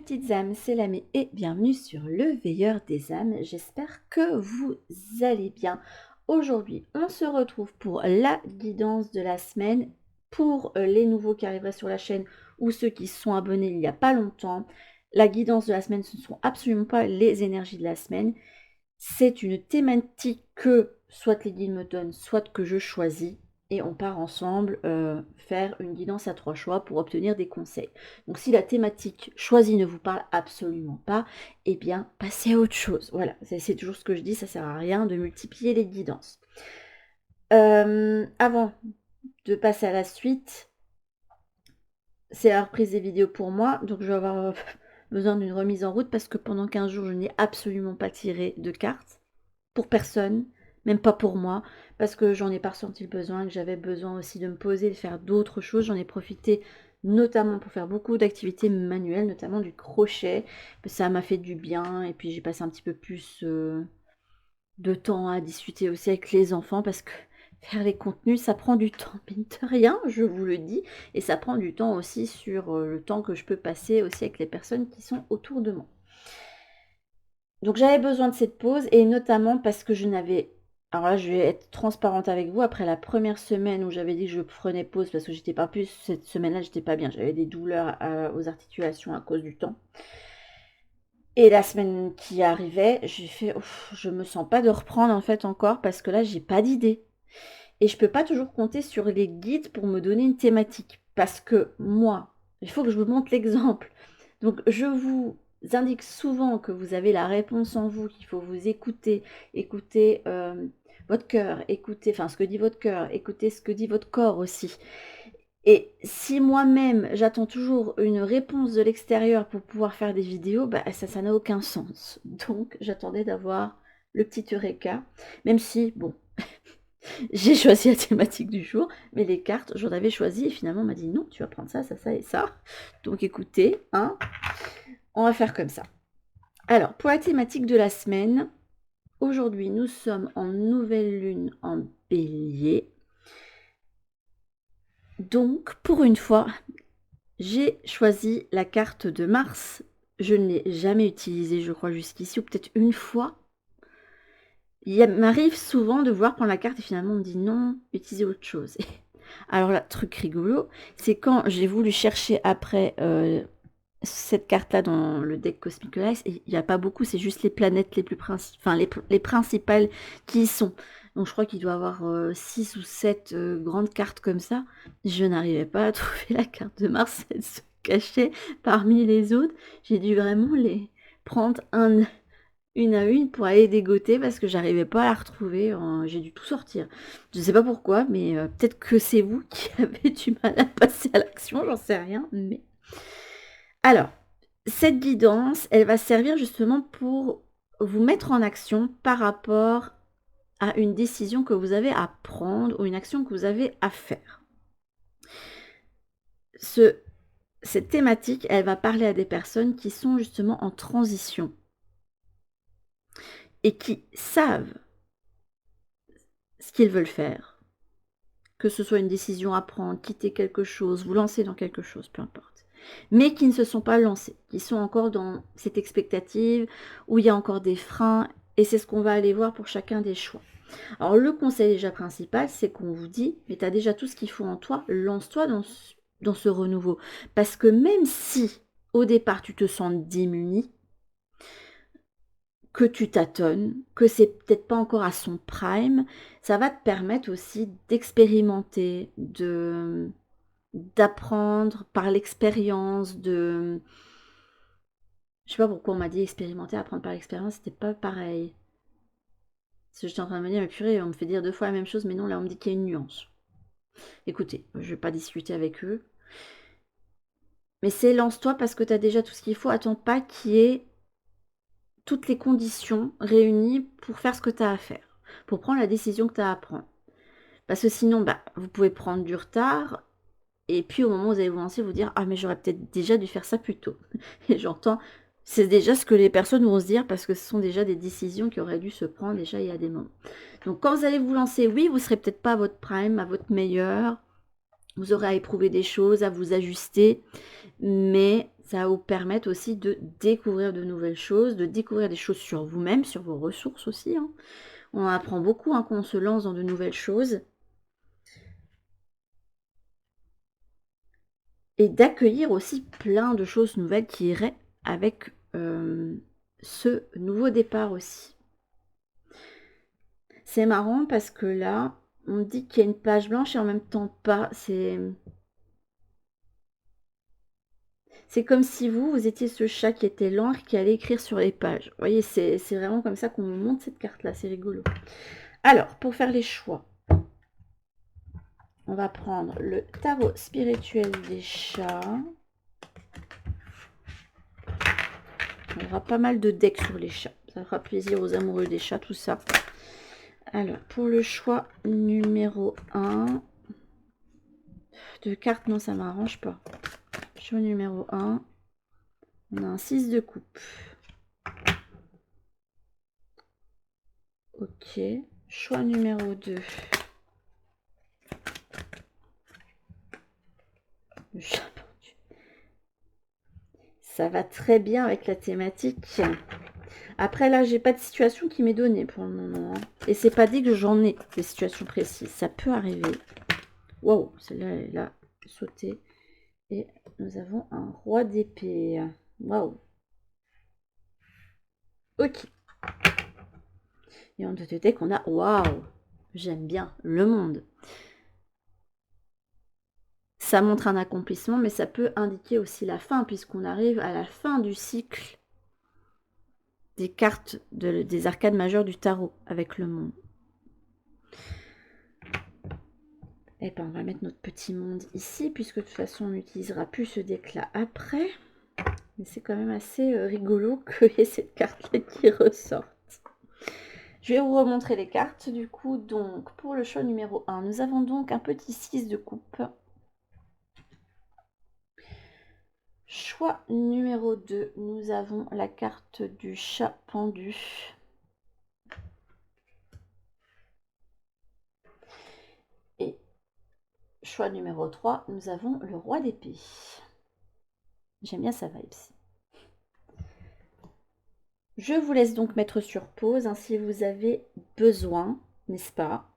petites âmes, c'est l'âme et bienvenue sur le Veilleur des âmes. J'espère que vous allez bien. Aujourd'hui, on se retrouve pour la guidance de la semaine pour les nouveaux qui arriveraient sur la chaîne ou ceux qui se sont abonnés il n'y a pas longtemps. La guidance de la semaine, ce ne sont absolument pas les énergies de la semaine. C'est une thématique que soit les guides me donnent, soit que je choisis. Et on part ensemble faire une guidance à 3 choix pour obtenir des conseils. Donc si la thématique choisie ne vous parle absolument pas, eh bien passez à autre chose. Voilà, c'est toujours ce que je dis, ça sert à rien de multiplier les guidances. Avant de passer à la suite, c'est la reprise des vidéos pour moi, donc je vais avoir besoin d'une remise en route parce que pendant 15 jours, je n'ai absolument pas tiré de cartes pour personne. Même pas pour moi, parce que j'en ai pas ressenti le besoin, que j'avais besoin aussi de me poser, de faire d'autres choses. J'en ai profité notamment pour faire beaucoup d'activités manuelles, notamment du crochet. Ça m'a fait du bien, et puis j'ai passé un petit peu plus de temps à discuter aussi avec les enfants, parce que faire les contenus, ça prend du temps, mine de rien, je vous le dis, et ça prend du temps aussi sur le temps que je peux passer aussi avec les personnes qui sont autour de moi. Donc j'avais besoin de cette pause, et notamment parce que je n'avais... Alors là, je vais être transparente avec vous. Après la première semaine où j'avais dit que je prenais pause parce que j'étais pas plus, cette semaine-là, j'étais pas bien. J'avais des douleurs aux articulations à cause du temps. Et la semaine qui arrivait, j'ai fait, ouf, je me sens pas de reprendre en fait encore parce que là, j'ai pas d'idée. Et je peux pas toujours compter sur les guides pour me donner une thématique. Parce que moi, il faut que je vous montre l'exemple. Donc je vous indique souvent que vous avez la réponse en vous, qu'il faut vous écouter, écouter votre cœur, écouter, enfin ce que dit votre cœur, écouter ce que dit votre corps aussi. Et si moi-même j'attends toujours une réponse de l'extérieur pour pouvoir faire des vidéos, bah, ça n'a aucun sens. Donc j'attendais d'avoir le petit eureka, même si, bon, j'ai choisi la thématique du jour, mais les cartes, j'en avais choisi et finalement on m'a dit non, tu vas prendre ça, ça, ça et ça. Donc écoutez, hein, on va faire comme ça. Alors, pour la thématique de la semaine, aujourd'hui nous sommes en nouvelle lune en bélier. Donc, pour une fois, j'ai choisi la carte de Mars. Je ne l'ai jamais utilisée, je crois, jusqu'ici, ou peut-être une fois. Il m'arrive souvent de voir prendre la carte et finalement on me dit non, utilisez autre chose. Alors là, truc rigolo, c'est quand j'ai voulu chercher après cette carte-là dans le deck Cosmic Alliance, et il n'y a pas beaucoup, c'est juste les planètes les plus les principales qui y sont. Donc je crois qu'il doit y avoir 6 ou 7 grandes cartes comme ça. Je n'arrivais pas à trouver la carte de Mars, elle se cachait parmi les autres. J'ai dû vraiment les prendre une à une pour aller dégoter parce que j'arrivais pas à la retrouver. J'ai dû tout sortir. Je sais pas pourquoi, mais peut-être que c'est vous qui avez du mal à passer à l'action, j'en sais rien. Mais alors, cette guidance, elle va servir justement pour vous mettre en action par rapport à une décision que vous avez à prendre ou une action que vous avez à faire. Cette thématique, elle va parler à des personnes qui sont justement en transition et qui savent ce qu'ils veulent faire. Que ce soit une décision à prendre, quitter quelque chose, vous lancer dans quelque chose, peu importe. Mais qui ne se sont pas lancés, qui sont encore dans cette expectative, où il y a encore des freins, et c'est ce qu'on va aller voir pour chacun des choix. Alors le conseil déjà principal, c'est qu'on vous dit, mais tu as déjà tout ce qu'il faut en toi, lance-toi dans ce renouveau. Parce que même si, au départ, tu te sens démuni, que tu tâtonnes, que c'est peut-être pas encore à son prime, ça va te permettre aussi d'expérimenter, d'apprendre par l'expérience, je sais pas pourquoi on m'a dit expérimenter, apprendre par l'expérience, c'était pas pareil. Parce que j'étais en train de me dire, mais purée, on me fait dire 2 fois la même chose, mais non, là on me dit qu'il y a une nuance. Écoutez, je vais pas discuter avec eux. Mais c'est lance-toi parce que tu as déjà tout ce qu'il faut, attends pas qu'il y ait toutes les conditions réunies pour faire ce que tu as à faire, pour prendre la décision que tu as à prendre. Parce que sinon, bah, vous pouvez prendre du retard, et puis au moment où vous allez vous lancer, vous dire « Ah, mais j'aurais peut-être déjà dû faire ça plus tôt. » Et j'entends, c'est déjà ce que les personnes vont se dire, parce que ce sont déjà des décisions qui auraient dû se prendre déjà il y a des moments. Donc quand vous allez vous lancer, oui, vous ne serez peut-être pas à votre prime, à votre meilleur, vous aurez à éprouver des choses, à vous ajuster, mais Ça va vous permettre aussi de découvrir de nouvelles choses, de découvrir des choses sur vous-même, sur vos ressources aussi. Hein. On apprend beaucoup quand on se lance dans de nouvelles choses. Et d'accueillir aussi plein de choses nouvelles qui iraient avec ce nouveau départ aussi. C'est marrant parce que là, on dit qu'il y a une page blanche et en même temps pas. C'est comme si vous étiez ce chat qui était lent et qui allait écrire sur les pages. Vous voyez, c'est vraiment comme ça qu'on me montre cette carte-là, c'est rigolo. Alors, pour faire les choix, on va prendre le tarot spirituel des chats. On aura pas mal de decks sur les chats. Ça fera plaisir aux amoureux des chats, tout ça. Alors, pour le choix numéro 1, de cartes, non, ça m'arrange pas. Choix numéro 1, on a un 6 de coupe. Ok. Choix numéro 2. Le chat pendu. Ça va très bien avec la thématique. Après, là, j'ai pas de situation qui m'est donnée pour le moment. Hein. Et c'est pas dit que j'en ai des situations précises. Ça peut arriver. Waouh, celle-là, elle a sauté. Et nous avons un roi d'épée. Waouh. Ok. Et on te dit qu'on a... Waouh. J'aime bien le monde. Ça montre un accomplissement, mais ça peut indiquer aussi la fin, puisqu'on arrive à la fin du cycle des cartes des arcades majeures du tarot avec le monde. Et bien, on va mettre notre petit monde ici, puisque de toute façon, on n'utilisera plus ce deck-là après. Mais c'est quand même assez rigolo qu'il y ait cette carte-là qui ressorte. Je vais vous remontrer les cartes, du coup. Donc, pour le choix numéro 1, nous avons donc un petit 6 de coupe. Choix numéro 2, nous avons la carte du chat pendu. Et choix numéro 3, nous avons le roi d'épée. J'aime bien sa vibe. Je vous laisse donc mettre sur pause hein, si vous avez besoin, n'est-ce pas?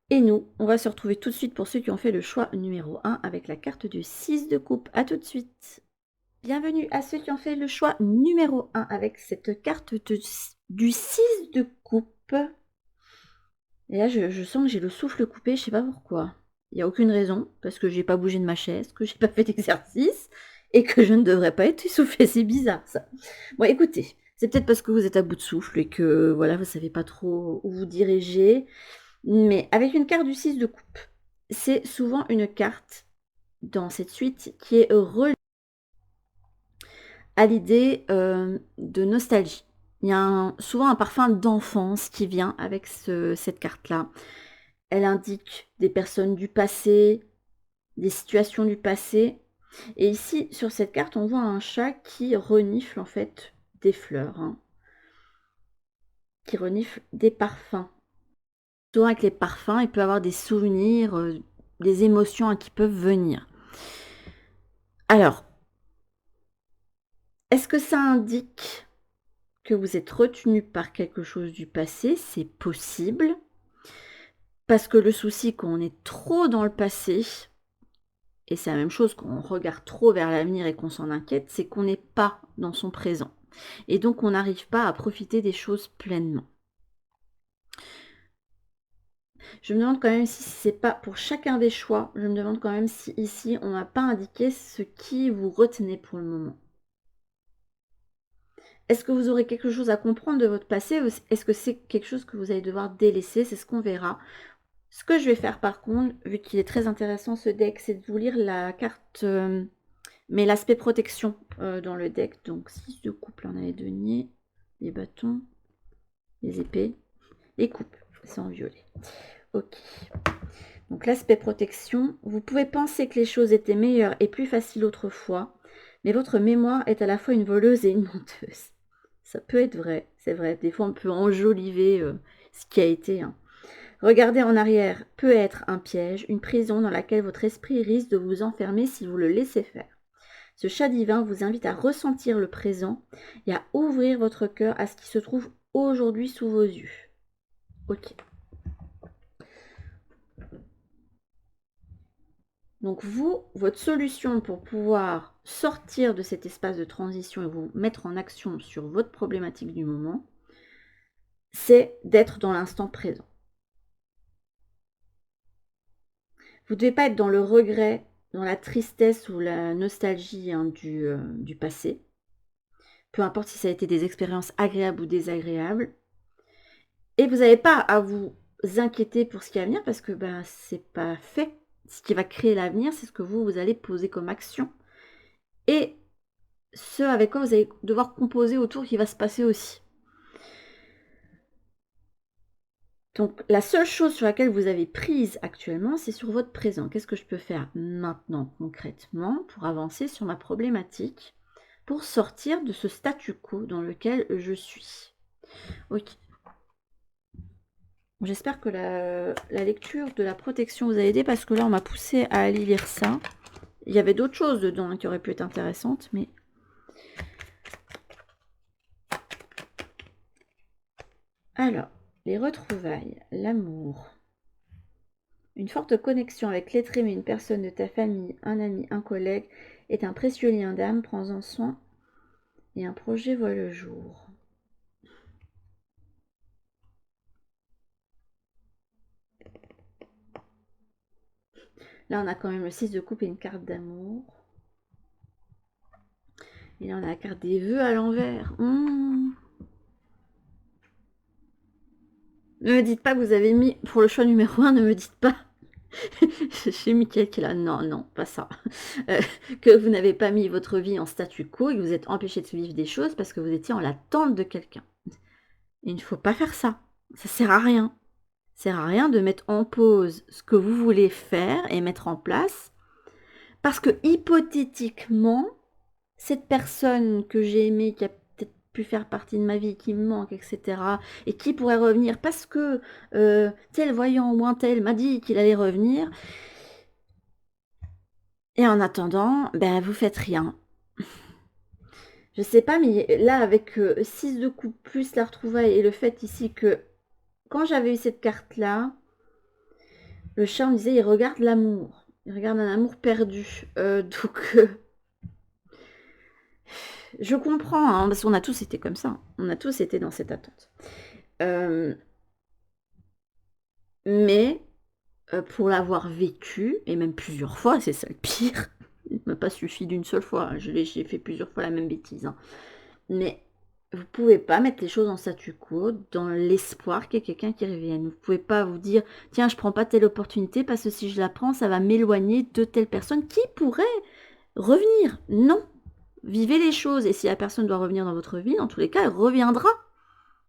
Et nous, on va se retrouver tout de suite pour ceux qui ont fait le choix numéro 1 avec la carte du 6 de coupe. A tout de suite. Bienvenue à ceux qui ont fait le choix numéro 1 avec cette carte du 6 de coupe. Et là, je sens que j'ai le souffle coupé, je sais pas pourquoi. Il n'y a aucune raison, parce que j'ai pas bougé de ma chaise, que j'ai pas fait d'exercice, et que je ne devrais pas être essoufflée. C'est bizarre, ça. Bon, écoutez, c'est peut-être parce que vous êtes à bout de souffle et que, voilà, vous savez pas trop où vous diriger. Mais avec une carte du 6 de coupe, c'est souvent une carte dans cette suite qui est reliée à l'idée de nostalgie. Il y a souvent un parfum d'enfance qui vient avec cette carte-là. Elle indique des personnes du passé, des situations du passé. Et ici, sur cette carte, on voit un chat qui renifle en fait des fleurs, hein, qui renifle des parfums. Souvent avec les parfums, il peut avoir des souvenirs, des émotions hein, qui peuvent venir. Alors, est-ce que ça indique que vous êtes retenu par quelque chose du passé? C'est possible. Parce que le souci, quand on est trop dans le passé, et c'est la même chose quand on regarde trop vers l'avenir et qu'on s'en inquiète, c'est qu'on n'est pas dans son présent. Et donc on n'arrive pas à profiter des choses pleinement. Je me demande quand même si c'est pas pour chacun des choix, je me demande quand même si ici on n'a pas indiqué ce qui vous retenait pour le moment. Est-ce que vous aurez quelque chose à comprendre de votre passé ou est-ce que c'est quelque chose que vous allez devoir délaisser? C'est ce qu'on verra. Ce que je vais faire par contre, vu qu'il est très intéressant ce deck, c'est de vous lire la carte, mais l'aspect protection dans le deck. Donc 6 de coupe, là on a les deniers, les bâtons, les épées, les coupes, c'est en violet. Ok. Donc l'aspect protection, vous pouvez penser que les choses étaient meilleures et plus faciles autrefois, mais votre mémoire est à la fois une voleuse et une menteuse. Ça peut être vrai, c'est vrai. Des fois on peut enjoliver ce qui a été. Hein. Regarder en arrière peut être un piège, une prison dans laquelle votre esprit risque de vous enfermer si vous le laissez faire. Ce chat divin vous invite à ressentir le présent et à ouvrir votre cœur à ce qui se trouve aujourd'hui sous vos yeux. Ok. Donc vous, votre solution pour pouvoir sortir de cet espace de transition et vous mettre en action sur votre problématique du moment, c'est d'être dans l'instant présent. Vous ne devez pas être dans le regret, dans la tristesse ou la nostalgie du passé. Peu importe si ça a été des expériences agréables ou désagréables. Et vous n'avez pas à vous inquiéter pour ce qui va venir parce que c'est pas fait. Ce qui va créer l'avenir, c'est ce que vous allez poser comme action. Et ce avec quoi vous allez devoir composer autour qui va se passer aussi. Donc la seule chose sur laquelle vous avez prise actuellement, c'est sur votre présent. Qu'est-ce que je peux faire maintenant concrètement pour avancer sur ma problématique, pour sortir de ce statu quo dans lequel je suis. Ok. J'espère que la lecture de la protection vous a aidé parce que là on m'a poussé à aller lire ça. Il y avait d'autres choses dedans qui auraient pu être intéressantes, mais... Alors, les retrouvailles, l'amour, une forte connexion avec l'être aimé, une personne de ta famille, un ami, un collègue, est un précieux lien d'âme, prends-en soin et un projet voit le jour. Là, on a quand même le 6 de coupe et une carte d'amour. Et là, on a la carte des vœux à l'envers. Ne me dites pas que vous avez mis, pour le choix numéro 1, ne me dites pas. Chez Mickaël qui est là, non, non, pas ça. Que vous n'avez pas mis votre vie en statu quo et que vous êtes empêché de vivre des choses parce que vous étiez en l'attente de quelqu'un. Et il ne faut pas faire ça. Ça sert à rien. Ça sert à rien de mettre en pause ce que vous voulez faire et mettre en place. Parce que hypothétiquement, cette personne que j'ai aimée, qui a peut-être pu faire partie de ma vie, qui me manque, etc., et qui pourrait revenir parce que tel voyant ou un tel m'a dit qu'il allait revenir, et en attendant, vous faites rien. Je sais pas, mais là, avec 6 de coupe plus la retrouvaille et le fait ici que quand j'avais eu cette carte-là, le chat me disait, il regarde l'amour. Il regarde un amour perdu. Donc, je comprends, hein, parce qu'on a tous été comme ça. On a tous été dans cette attente. Mais, pour l'avoir vécu, et même plusieurs fois, c'est ça le pire. Il ne m'a pas suffi d'une seule fois. J'ai fait plusieurs fois la même bêtise. Hein. Mais vous pouvez pas mettre les choses en statu quo dans l'espoir qu'il y ait quelqu'un qui revienne. Vous pouvez pas vous dire, tiens, je prends pas telle opportunité parce que si je la prends, ça va m'éloigner de telle personne qui pourrait revenir. Non. Vivez les choses. Et si la personne doit revenir dans votre vie, dans tous les cas, elle reviendra.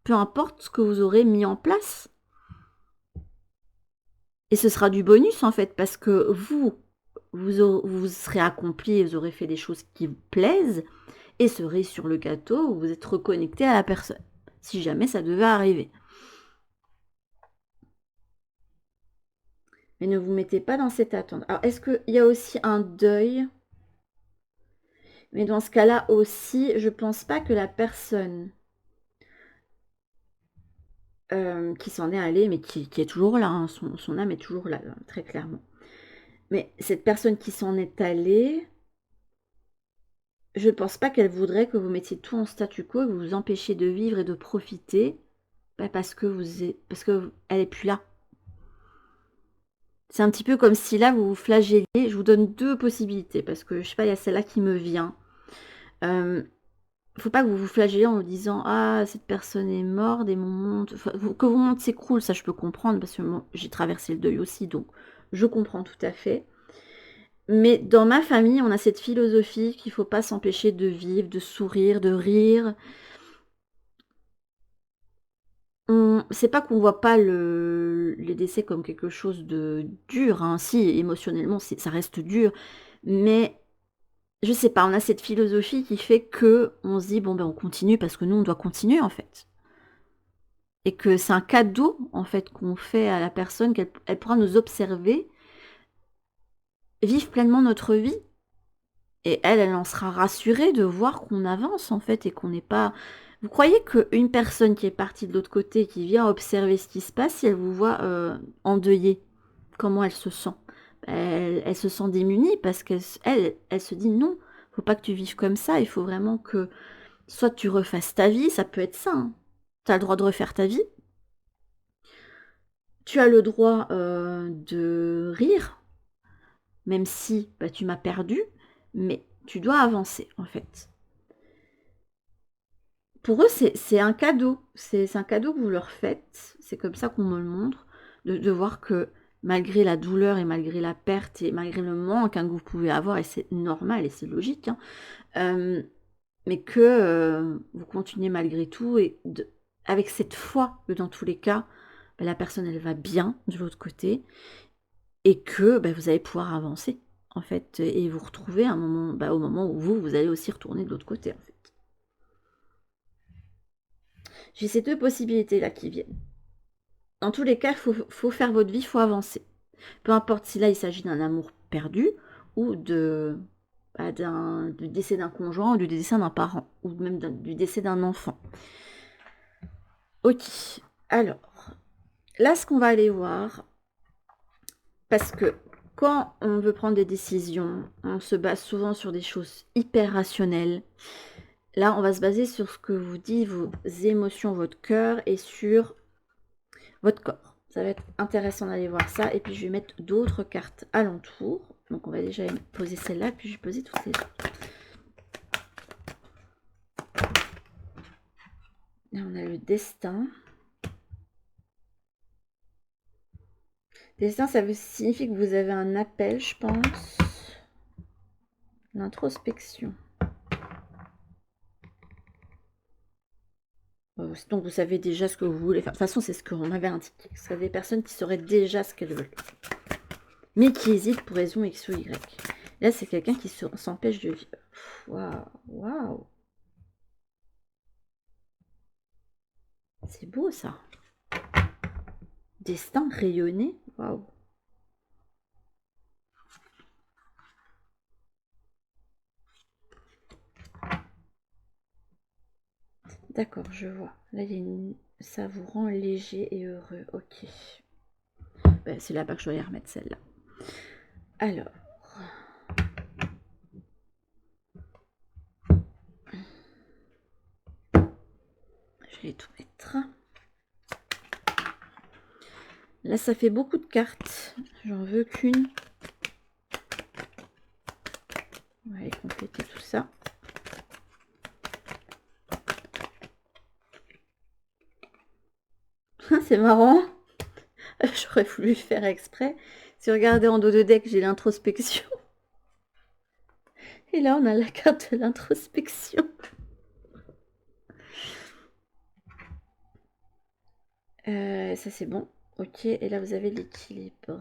Peu importe ce que vous aurez mis en place. Et ce sera du bonus, en fait, parce que vous serez accompli et vous aurez fait des choses qui vous plaisent, et cerise sur le gâteau, vous êtes reconnecté à la personne, si jamais ça devait arriver. Mais ne vous mettez pas dans cette attente. Alors, est-ce qu'il y a aussi un deuil? Mais dans ce cas-là aussi, je pense pas que la personne qui s'en est allée, mais qui est toujours là, hein, son âme est toujours là, très clairement. Mais cette personne qui s'en est allée, je ne pense pas qu'elle voudrait que vous mettiez tout en statu quo, que vous vous empêchiez de vivre et de profiter, parce que elle est plus là. C'est un petit peu comme si là, vous vous flagelliez. Je vous donne deux possibilités, parce que, je sais pas, il y a celle-là qui me vient. Faut pas que vous vous flagelliez en vous disant « Ah, cette personne est morte et mon monde... » Que mon monde s'écroule, ça je peux comprendre, parce que j'ai traversé le deuil aussi, donc je comprends tout à fait. Mais dans ma famille, on a cette philosophie qu'il ne faut pas s'empêcher de vivre, de sourire, de rire. C'est pas qu'on voit pas les décès comme quelque chose de dur, hein. Si, émotionnellement, ça reste dur. Mais, je sais pas, on a cette philosophie qui fait que on se dit, bon, on continue parce que nous, on doit continuer, en fait. Et que c'est un cadeau, en fait, qu'on fait à la personne, qu'elle pourra nous observer, vivre pleinement notre vie. Et elle en sera rassurée de voir qu'on avance, en fait, et qu'on n'est pas... Vous croyez qu'une personne qui est partie de l'autre côté, qui vient observer ce qui se passe, si elle vous voit endeuillée, comment elle se sent? Elle se sent démunie parce qu'elle se dit non, faut pas que tu vives comme ça, il faut vraiment que soit tu refasses ta vie, ça peut être ça, hein. Tu as le droit de refaire ta vie, tu as le droit de rire, même si bah, tu m'as perdu, mais tu dois avancer en fait. Pour eux, c'est un cadeau. C'est un cadeau que vous leur faites. C'est comme ça qu'on me le montre. De voir que malgré la douleur et malgré la perte et malgré le manque hein, que vous pouvez avoir, et c'est normal et c'est logique, hein, mais que vous continuez malgré tout et avec cette foi que dans tous les cas, bah, la personne, elle va bien de l'autre côté et que bah, vous allez pouvoir avancer, en fait, et vous retrouver à un moment, bah, au moment où vous allez aussi retourner de l'autre côté, en fait. J'ai ces deux possibilités-là qui viennent. Dans tous les cas, il faut faire votre vie, il faut avancer. Peu importe si là, il s'agit d'un amour perdu ou bah, du décès d'un conjoint ou du décès d'un parent ou même du décès d'un enfant. Ok, alors, là, ce qu'on va aller voir, parce que quand on veut prendre des décisions, on se base souvent sur des choses hyper rationnelles. Là, on va se baser sur ce que vous dit vos émotions, votre cœur et sur votre corps. Ça va être intéressant d'aller voir ça. Et puis, je vais mettre d'autres cartes alentour. Donc, on va déjà poser celle-là, puis je vais poser toutes les autres. Là, on a le destin. Destin, ça signifie que vous avez un appel, je pense. L'introspection. Donc, vous savez déjà ce que vous voulez faire. De toute façon, c'est ce qu'on m'avait indiqué. Ce serait des personnes qui sauraient déjà ce qu'elles veulent. Mais qui hésitent pour raison X ou Y. Là, c'est quelqu'un qui s'empêche de vivre. Waouh, waouh. C'est beau, ça. Destin rayonné. Waouh. D'accord, je vois. Là, il y a ça vous rend léger et heureux. Ok. Ben, c'est là-bas que je dois y remettre celle-là. Alors. Je vais tout mettre. Là, ça fait beaucoup de cartes. J'en veux qu'une. On va aller compléter tout ça. C'est marrant. J'aurais voulu faire exprès. Si vous regardez en dos de deck, j'ai l'introspection. Et là, on a la carte de l'introspection. Ça, c'est bon. Ok, et là, vous avez l'équilibre.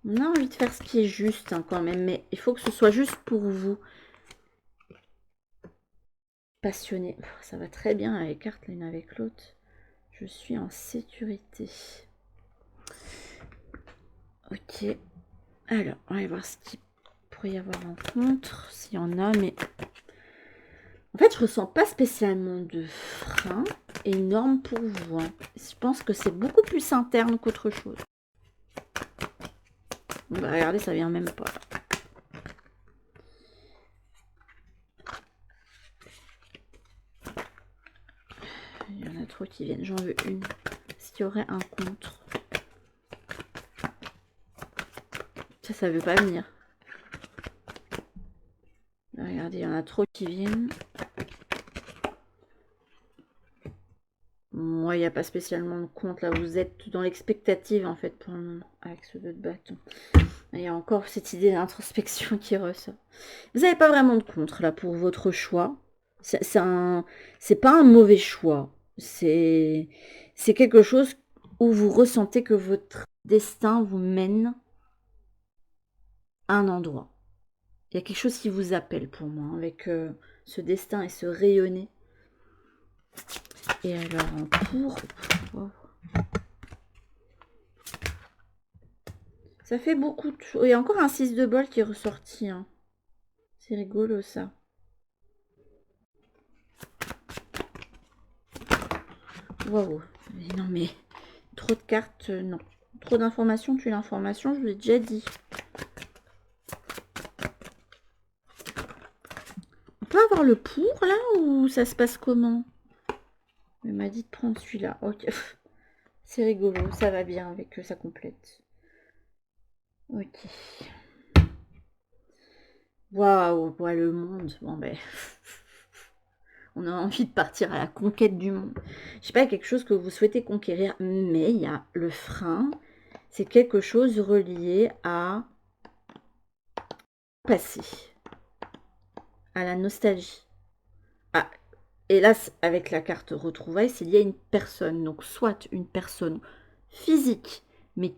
On a envie de faire ce qui est juste hein, quand même, mais il faut que ce soit juste pour vous. Passionné. Ça va très bien avec les cartes l'une avec l'autre. Je suis en sécurité. Ok. Alors, on va voir ce qu'il pourrait y avoir en contre. S'il y en a, mais... En fait, je ressens pas spécialement de frein énorme pour vous. Hein. Je pense que c'est beaucoup plus interne qu'autre chose. Bah, regardez, ça vient même pas. Il y en a trop qui viennent. J'en veux une. Est-ce qu'il y aurait un contre? Ça veut pas venir. Regardez, il y en a trop qui viennent. Moi, il n'y a pas spécialement de compte. Là, vous êtes dans l'expectative, en fait, pour le moment, avec ce 2 de bâton. Il y a encore cette idée d'introspection qui ressort. Vous n'avez pas vraiment de contre, là, pour votre choix. C'est pas un mauvais choix. C'est quelque chose où vous ressentez que votre destin vous mène à un endroit. Il y a quelque chose qui vous appelle pour moi, avec ce destin et ce rayonner. Et alors, en pour... Wow. Ça fait beaucoup de... Il y a encore un 6 de bol qui est ressorti. Hein. C'est rigolo, ça. Waouh. Non, mais... Trop de cartes, non. Trop d'informations, tue l'information, je vous l'ai déjà dit. On peut avoir le pour, là, ou ça se passe comment? Elle m'a dit de prendre celui-là. Ok. C'est rigolo, ça va bien avec sa complète. Ok. Waouh, ouais, le monde. Bon, ben... On a envie de partir à la conquête du monde. Je sais pas, quelque chose que vous souhaitez conquérir, mais il y a le frein. C'est quelque chose relié à passé, à la nostalgie. Ah, hélas, avec la carte retrouvailles, c'est lié à une personne. Donc, soit une personne physique, mais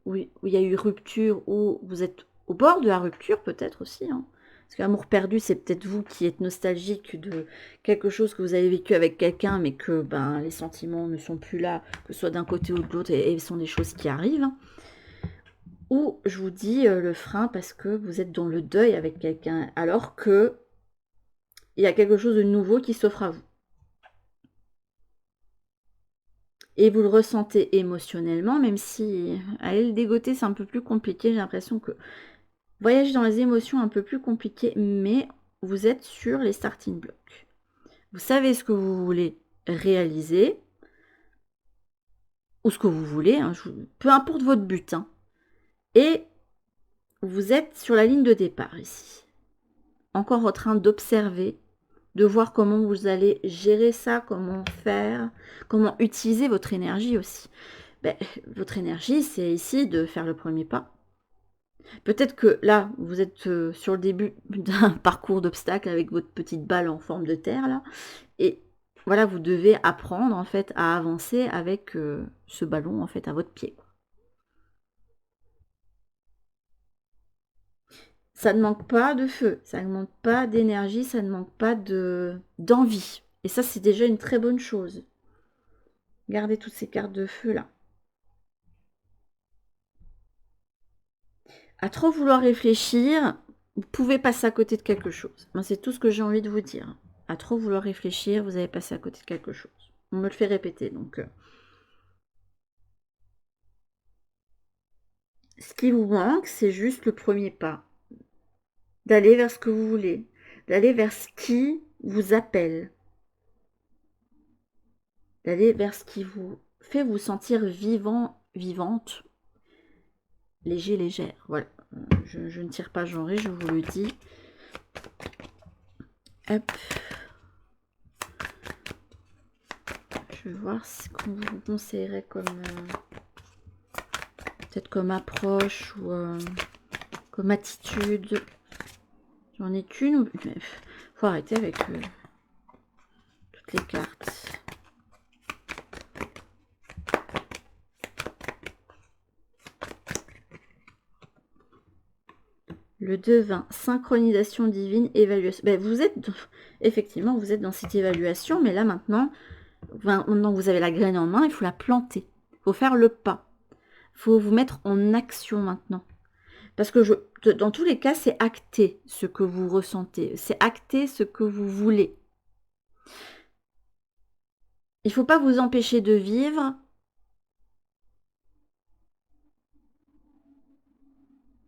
où il y a eu rupture, ou vous êtes au bord de la rupture, peut-être aussi. Hein. Parce qu'amour perdu, c'est peut-être vous qui êtes nostalgique de quelque chose que vous avez vécu avec quelqu'un, mais que ben, les sentiments ne sont plus là, que ce soit d'un côté ou de l'autre, et ce sont des choses qui arrivent. Hein. Ou je vous dis le frein parce que vous êtes dans le deuil avec quelqu'un, alors que il y a quelque chose de nouveau qui s'offre à vous. Et vous le ressentez émotionnellement, même si aller le dégoter, c'est un peu plus compliqué. J'ai l'impression que voyager dans les émotions, un peu plus compliqué, mais vous êtes sur les starting blocks. Vous savez ce que vous voulez réaliser, ou ce que vous voulez, hein, peu importe votre but. Hein. Et vous êtes sur la ligne de départ ici. Encore en train d'observer, de voir comment vous allez gérer ça, comment faire, comment utiliser votre énergie aussi. Ben, votre énergie, c'est ici de faire le premier pas. Peut-être que là, vous êtes sur le début d'un parcours d'obstacles avec votre petite balle en forme de terre, là. Et voilà, vous devez apprendre, en fait, à avancer avec ce ballon, en fait, à votre pied. Ça ne manque pas de feu, ça ne manque pas d'énergie, ça ne manque pas d'envie. Et ça, c'est déjà une très bonne chose. Gardez toutes ces cartes de feu, là. À trop vouloir réfléchir, vous pouvez passer à côté de quelque chose. Moi, c'est tout ce que j'ai envie de vous dire. À trop vouloir réfléchir, vous allez passer à côté de quelque chose. On me le fait répéter, donc... Ce qui vous manque, c'est juste le premier pas. D'aller vers ce que vous voulez. D'aller vers ce qui vous appelle. D'aller vers ce qui vous fait vous sentir vivant, vivante, léger, légère. Voilà. Je ne tire pas genré, je vous le dis. Hop. Je vais voir ce qu'on vous conseillerait comme... peut-être comme approche ou comme attitude. J'en ai qu'une. Faut arrêter avec toutes les cartes. Le devin, synchronisation divine, évaluation. Ben, vous êtes, effectivement, vous êtes dans cette évaluation, mais là maintenant, maintenant vous avez la graine en main, il faut la planter. Il faut faire le pas. Il faut vous mettre en action maintenant. Parce que dans tous les cas, c'est acter ce que vous ressentez. C'est acter ce que vous voulez. Il ne faut pas vous empêcher de vivre.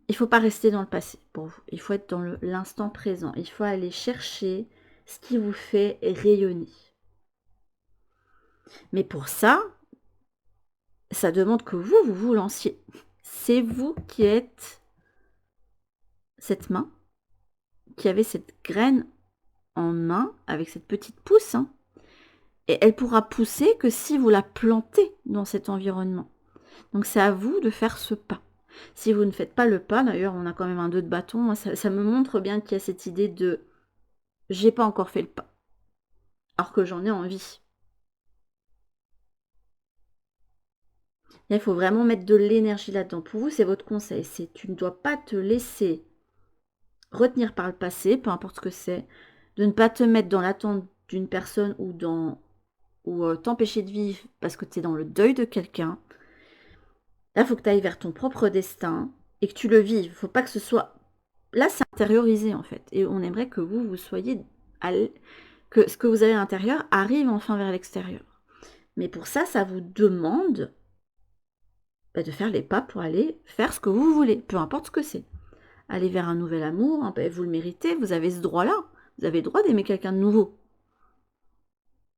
Il ne faut pas rester dans le passé pour vous. Il faut être dans l'instant présent. Il faut aller chercher ce qui vous fait rayonner. Mais pour ça, ça demande que vous vous lanciez. C'est vous qui êtes cette main, qui avez cette graine en main avec cette petite pousse. Hein, et elle pourra pousser que si vous la plantez dans cet environnement. Donc c'est à vous de faire ce pas. Si vous ne faites pas le pas, d'ailleurs on a quand même un 2 de bâton, moi, ça me montre bien qu'il y a cette idée de j'ai pas encore fait le pas, alors que j'en ai envie. Il faut vraiment mettre de l'énergie là-dedans. Pour vous, c'est votre conseil. Tu ne dois pas te laisser retenir par le passé, peu importe ce que c'est, de ne pas te mettre dans l'attente d'une personne ou t'empêcher de vivre parce que tu es dans le deuil de quelqu'un. Là, il faut que tu ailles vers ton propre destin et que tu le vives. Il ne faut pas que ce soit... Là, c'est intériorisé, en fait. Et on aimerait que vous soyez... que ce que vous avez à l'intérieur arrive enfin vers l'extérieur. Mais pour ça, ça vous demande de faire les pas pour aller faire ce que vous voulez, peu importe ce que c'est. Aller vers un nouvel amour, hein, vous le méritez, vous avez ce droit-là. Vous avez le droit d'aimer quelqu'un de nouveau.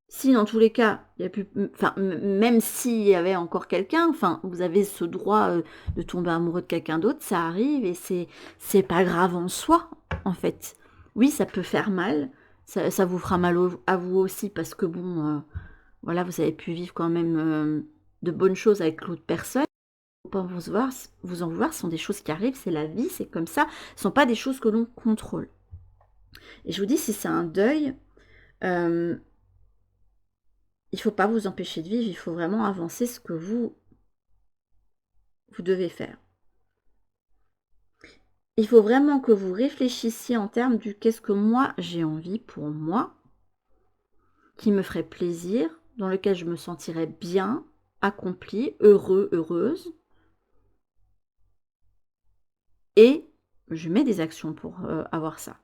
Si dans tous les cas, il y a plus, enfin, même s'il y avait encore quelqu'un, enfin, vous avez ce droit de tomber amoureux de quelqu'un d'autre, ça arrive et c'est pas grave en soi, en fait. Oui, ça peut faire mal, ça vous fera mal à vous aussi parce que bon, voilà, vous avez pu vivre quand même de bonnes choses avec l'autre personne. Faut pas vous en vouloir, ce sont des choses qui arrivent, c'est la vie, c'est comme ça. Ce sont pas des choses que l'on contrôle. Et je vous dis, si c'est un deuil, il faut pas vous empêcher de vivre, il faut vraiment avancer ce que vous devez faire. Il faut vraiment que vous réfléchissiez en termes du qu'est-ce que moi j'ai envie pour moi, qui me ferait plaisir, dans lequel je me sentirais bien, accomplie, heureux, heureuse. Et je mets des actions pour avoir ça.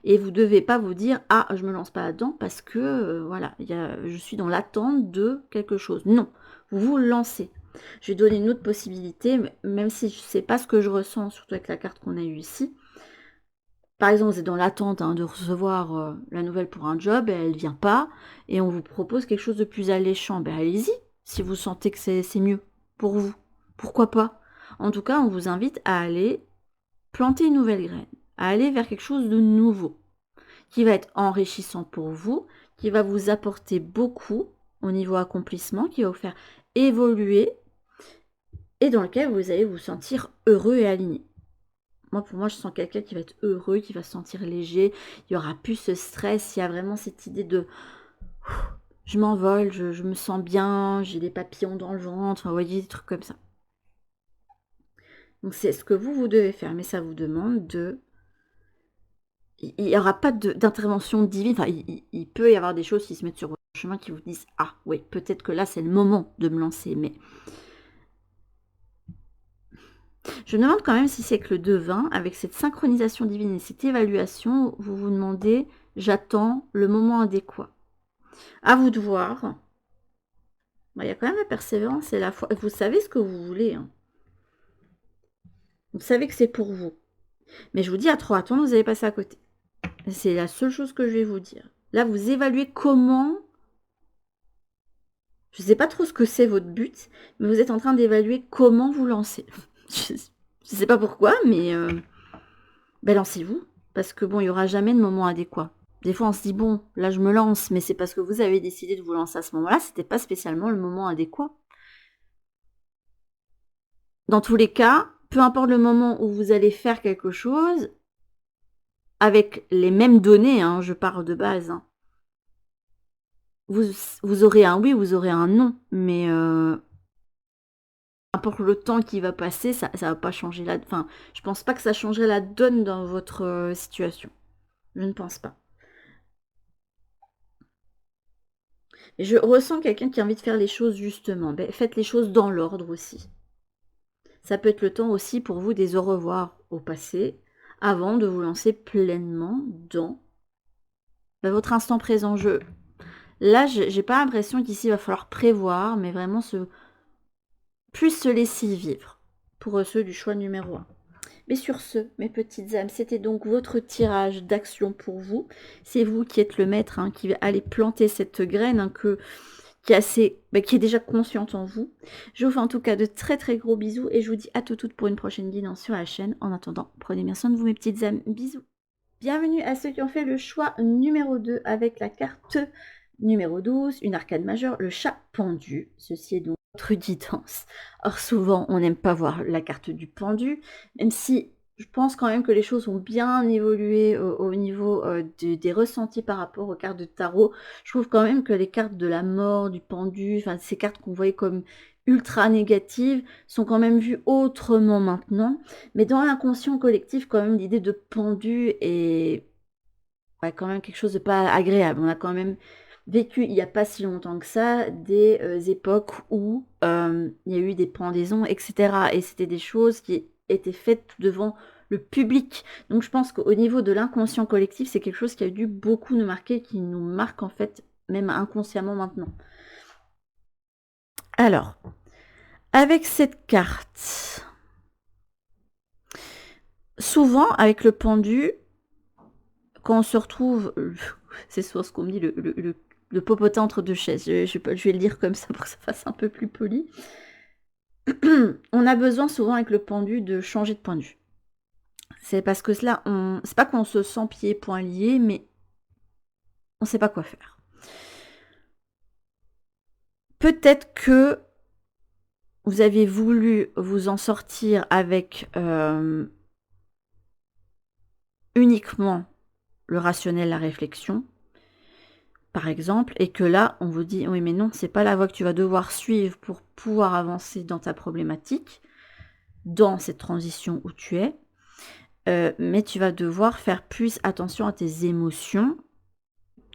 Et vous ne devez pas vous dire « Ah, je ne me lance pas là-dedans parce que voilà, je suis dans l'attente de quelque chose. » Non, vous vous lancez. Je vais donner une autre possibilité, même si je ne sais pas ce que je ressens, surtout avec la carte qu'on a eue ici. Par exemple, vous êtes dans l'attente de recevoir la nouvelle pour un job, et elle ne vient pas, et on vous propose quelque chose de plus alléchant. Ben allez-y, si vous sentez que c'est mieux pour vous. Pourquoi pas? En tout cas, on vous invite à aller planter une nouvelle graine, à aller vers quelque chose de nouveau, qui va être enrichissant pour vous, qui va vous apporter beaucoup au niveau accomplissement, qui va vous faire évoluer et dans lequel vous allez vous sentir heureux et aligné. Moi, pour moi, je sens quelqu'un qui va être heureux, qui va se sentir léger, il n'y aura plus ce stress, il y a vraiment cette idée de je m'envole, je me sens bien, j'ai des papillons dans le ventre, vous voyez, des trucs comme ça. Donc c'est ce que vous devez faire, mais ça vous demande de... Il n'y aura pas d'intervention divine, enfin, il peut y avoir des choses qui se mettent sur votre chemin qui vous disent « Ah oui, peut-être que là c'est le moment de me lancer », mais... Je me demande quand même si c'est que le devin, avec cette synchronisation divine et cette évaluation, vous vous demandez « J'attends le moment adéquat ». À vous de voir. Il y a quand même la persévérance et la foi. Vous savez ce que vous voulez. Hein. Vous savez que c'est pour vous. Mais je vous dis, à trop attendre, vous allez passer à côté. C'est la seule chose que je vais vous dire. Là, vous évaluez comment... Je ne sais pas trop ce que c'est votre but, mais vous êtes en train d'évaluer comment vous lancer. Je ne sais pas pourquoi, mais lancez-vous. Parce que bon, il n'y aura jamais de moment adéquat. Des fois, on se dit, bon, là, je me lance, mais c'est parce que vous avez décidé de vous lancer à ce moment-là. Ce n'était pas spécialement le moment adéquat. Dans tous les cas, peu importe le moment où vous allez faire quelque chose, avec les mêmes données, hein, je pars de base, hein, vous aurez un oui, vous aurez un non, mais importe le temps qui va passer, ça va pas changer la... Enfin, je pense pas que ça changerait la donne dans votre situation. Je ne pense pas. Et je ressens quelqu'un qui a envie de faire les choses justement. Ben, faites les choses dans l'ordre aussi. Ça peut être le temps aussi pour vous des au revoir au passé, avant de vous lancer pleinement dans votre instant présent. Là, j'ai pas l'impression qu'ici il va falloir prévoir, mais vraiment plus se laisser vivre pour ceux du choix numéro 1. Mais sur ce, mes petites âmes, c'était donc votre tirage d'action pour vous. C'est vous qui êtes le maître, hein, qui va aller planter cette graine hein, qui est déjà consciente en vous. Je vous fais en tout cas de très très gros bisous et je vous dis à toutes pour une prochaine guidance sur la chaîne. En attendant, prenez bien soin de vous mes petites âmes. Bisous. Bienvenue à ceux qui ont fait le choix numéro 2 avec la carte numéro 12, une arcane majeure, le chat pendu. Ceci est donc votre guidance. Or souvent, on n'aime pas voir la carte du pendu, même si je pense quand même que les choses ont bien évolué au niveau des ressentis par rapport aux cartes de tarot. Je trouve quand même que les cartes de la mort, du pendu, enfin ces cartes qu'on voyait comme ultra négatives, sont quand même vues autrement maintenant. Mais dans l'inconscient collectif, quand même, l'idée de pendu est quand même quelque chose de pas agréable. On a quand même vécu il n'y a pas si longtemps que ça des époques où il y a eu des pendaisons, etc. Et c'était des choses qui étaient faites devant le public. Donc je pense qu'au niveau de l'inconscient collectif, c'est quelque chose qui a dû beaucoup nous marquer, qui nous marque en fait même inconsciemment maintenant. Alors, avec cette carte, souvent avec le pendu, quand on se retrouve, c'est souvent ce qu'on me dit, le popotin entre deux chaises, je vais le dire comme ça pour que ça fasse un peu plus poli. On a besoin souvent avec le pendu de changer de point de vue. C'est parce que cela, c'est pas qu'on se sent pieds et poings liés, mais on sait pas quoi faire. Peut-être que vous avez voulu vous en sortir avec uniquement le rationnel, la réflexion, par exemple, et que là, on vous dit, oui, mais non, c'est pas la voie que tu vas devoir suivre pour pouvoir avancer dans ta problématique, dans cette transition où tu es, mais tu vas devoir faire plus attention à tes émotions,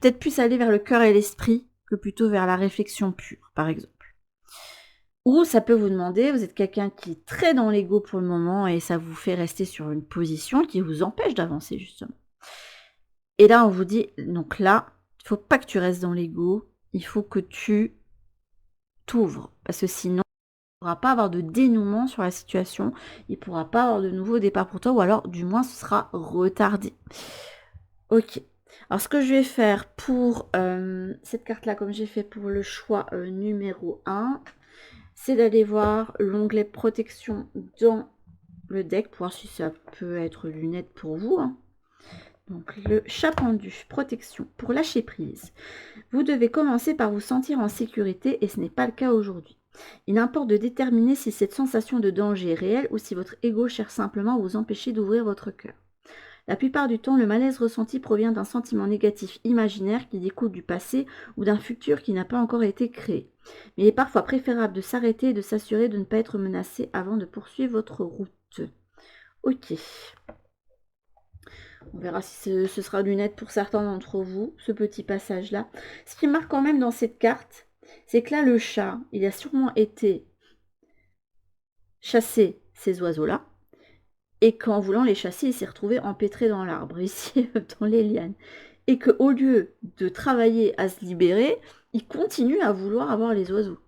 peut-être plus aller vers le cœur et l'esprit que plutôt vers la réflexion pure, par exemple. Ou ça peut vous demander, vous êtes quelqu'un qui est très dans l'ego pour le moment et ça vous fait rester sur une position qui vous empêche d'avancer, justement. Et là, on vous dit, donc là, il ne faut pas que tu restes dans l'ego, il faut que tu t'ouvres, parce que sinon, il ne pourra pas avoir de dénouement sur la situation, il ne pourra pas avoir de nouveau départ pour toi, ou alors, du moins, ce sera retardé. Ok. Alors, ce que je vais faire pour cette carte-là, comme j'ai fait pour le choix numéro 1, c'est d'aller voir l'onglet protection dans le deck, pour voir si ça peut être lunettes pour vous, hein. Donc le chat pendu, protection, pour lâcher prise. Vous devez commencer par vous sentir en sécurité et ce n'est pas le cas aujourd'hui. Il importe de déterminer si cette sensation de danger est réelle ou si votre ego cherche simplement à vous empêcher d'ouvrir votre cœur. La plupart du temps, le malaise ressenti provient d'un sentiment négatif imaginaire qui découle du passé ou d'un futur qui n'a pas encore été créé. Mais il est parfois préférable de s'arrêter et de s'assurer de ne pas être menacé avant de poursuivre votre route. Ok. On verra si ce sera lunette pour certains d'entre vous, ce petit passage-là. Ce qui marque quand même dans cette carte, c'est que là, le chat, il a sûrement été chasser ces oiseaux-là, et qu'en voulant les chasser, il s'est retrouvé empêtré dans l'arbre, ici, dans les lianes. Et qu'au lieu de travailler à se libérer, il continue à vouloir avoir les oiseaux.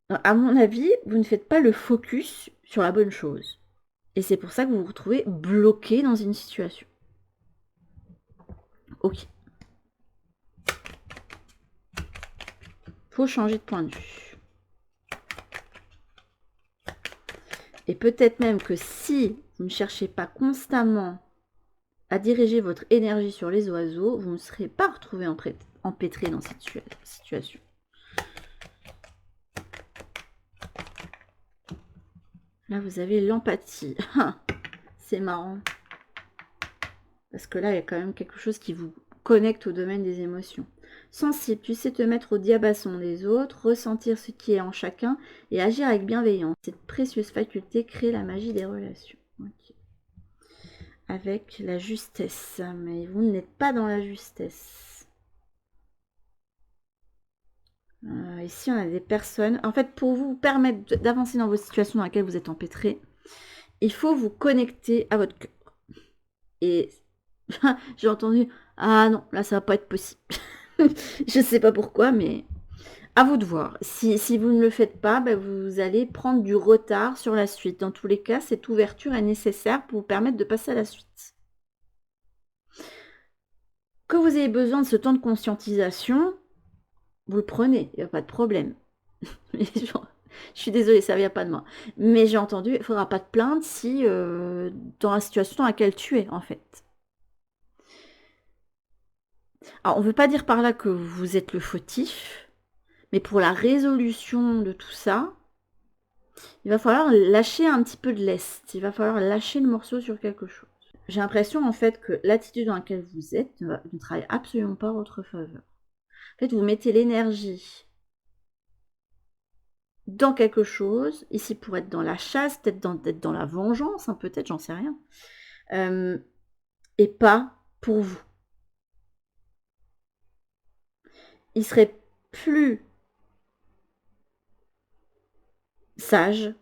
À mon avis, vous ne faites pas le focus sur la bonne chose. Et c'est pour ça que vous vous retrouvez bloqué dans une situation. Ok. Faut changer de point de vue. Et peut-être même que si vous ne cherchez pas constamment à diriger votre énergie sur les oiseaux, vous ne serez pas retrouvé empêtré dans cette situation. Là, vous avez l'empathie. C'est marrant. Parce que là, il y a quand même quelque chose qui vous connecte au domaine des émotions. Sensible, tu sais te mettre au diapason des autres, ressentir ce qui est en chacun et agir avec bienveillance. Cette précieuse faculté crée la magie des relations. Okay. Avec la justesse, mais vous n'êtes pas dans la justesse. Ici, on a des personnes... En fait, pour vous permettre d'avancer dans vos situations dans lesquelles vous êtes empêtré, il faut vous connecter à votre cœur. Et j'ai entendu, ah non, là, ça va pas être possible. Je sais pas pourquoi, mais à vous de voir. Si vous ne le faites pas, ben vous allez prendre du retard sur la suite. Dans tous les cas, cette ouverture est nécessaire pour vous permettre de passer à la suite. Que vous ayez besoin de ce temps de conscientisation, vous le prenez, il n'y a pas de problème. Je suis désolée, ça ne vient pas de moi. Mais j'ai entendu, il ne faudra pas te plaindre si dans la situation dans laquelle tu es, en fait. Alors, on ne veut pas dire par là que vous êtes le fautif, mais pour la résolution de tout ça, il va falloir lâcher un petit peu de lest. Il va falloir lâcher le morceau sur quelque chose. J'ai l'impression, en fait, que l'attitude dans laquelle vous êtes ne travaille absolument pas en votre faveur. En fait, vous mettez l'énergie dans quelque chose, ici pour être dans la chasse, peut-être dans la vengeance, hein, peut-être, j'en sais rien, et pas pour vous. il serait plus sage,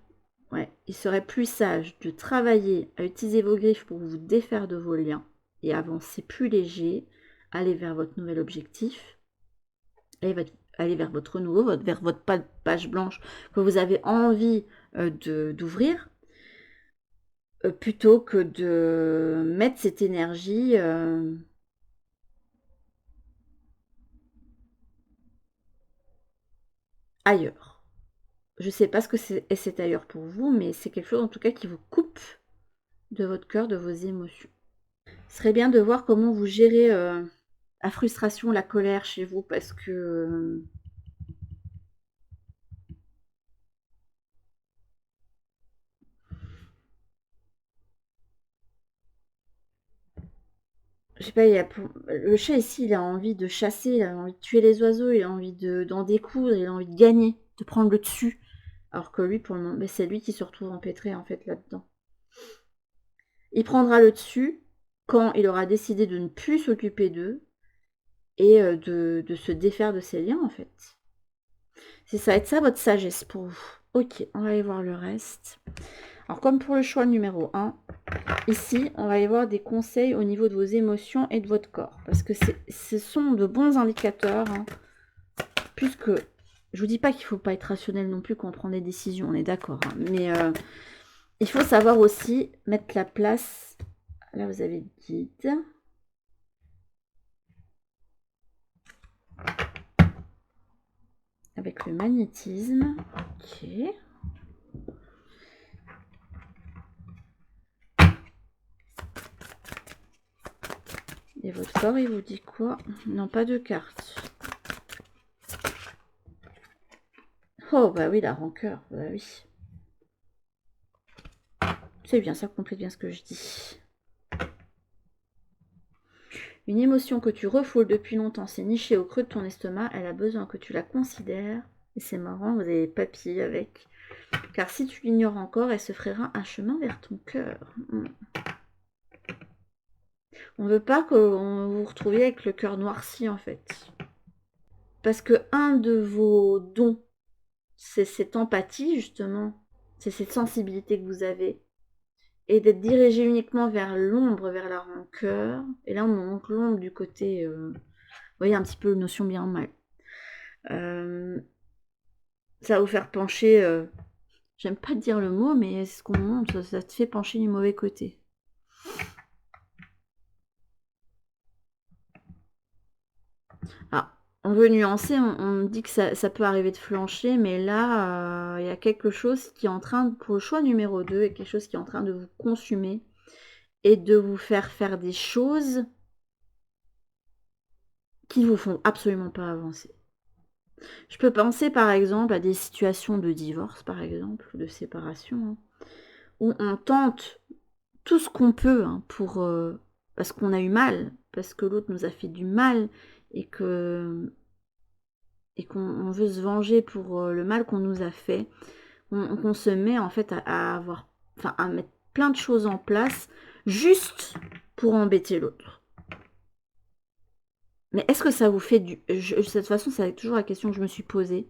ouais, il serait plus sage de travailler à utiliser vos griffes pour vous défaire de vos liens et avancer plus léger, aller vers votre nouvel objectif, aller vers votre renouveau, vers votre page blanche que vous avez envie d'ouvrir, plutôt que de mettre cette énergie ailleurs. Je ne sais pas ce que c'est ailleurs pour vous, mais c'est quelque chose en tout cas qui vous coupe de votre cœur, de vos émotions. Ce serait bien de voir comment vous gérez la frustration, la colère chez vous, parce que je sais pas, le chat ici, il a envie de chasser, il a envie de tuer les oiseaux, il a envie d'en découdre, il a envie de gagner, de prendre le dessus. Alors que lui, pour le moment, c'est lui qui se retrouve empêtré en fait là-dedans. Il prendra le dessus quand il aura décidé de ne plus s'occuper d'eux et de se défaire de ses liens en fait. Ça va être ça votre sagesse pour vous. Ok, on va aller voir le reste. Alors comme pour le choix numéro 1, ici, on va aller voir des conseils au niveau de vos émotions et de votre corps. Parce que ce sont de bons indicateurs. Hein, puisque, je vous dis pas qu'il ne faut pas être rationnel non plus quand on prend des décisions, on est d'accord. Hein, mais il faut savoir aussi mettre la place. Là, vous avez le guide. Avec le magnétisme. Ok. Et votre corps, il vous dit quoi? Non, pas de carte. Oh, bah oui, la rancœur. Bah oui. C'est bien, ça complète bien ce que je dis. Une émotion que tu refoules depuis longtemps s'est nichée au creux de ton estomac. Elle a besoin que tu la considères. Et c'est marrant, vous avez papier avec. Car si tu l'ignores encore, elle se frayera un chemin vers ton cœur. On ne veut pas que vous vous retrouviez avec le cœur noirci, en fait. Parce que un de vos dons, c'est cette empathie, justement. C'est cette sensibilité que vous avez. Et d'être dirigé uniquement vers l'ombre, vers la rancœur. Et là, on montre l'ombre du côté... vous voyez, un petit peu notion bien mal. Ça va vous faire pencher... j'aime pas dire le mot, mais c'est ce qu'on montre. Ça te fait pencher du mauvais côté. Ah, on veut nuancer, on dit que ça peut arriver de flancher, mais là, il y a quelque chose qui est en train, pour le choix numéro 2, il y a quelque chose qui est en train de vous consumer et de vous faire des choses qui vous font absolument pas avancer. Je peux penser par exemple à des situations de divorce, par exemple, de séparation, hein, où on tente tout ce qu'on peut hein, parce qu'on a eu mal, parce que l'autre nous a fait du mal et qu'on veut se venger pour le mal qu'on nous a fait. On se met en fait à mettre plein de choses en place juste pour embêter l'autre. Mais est-ce que ça vous fait de cette façon, c'est toujours la question que je me suis posée.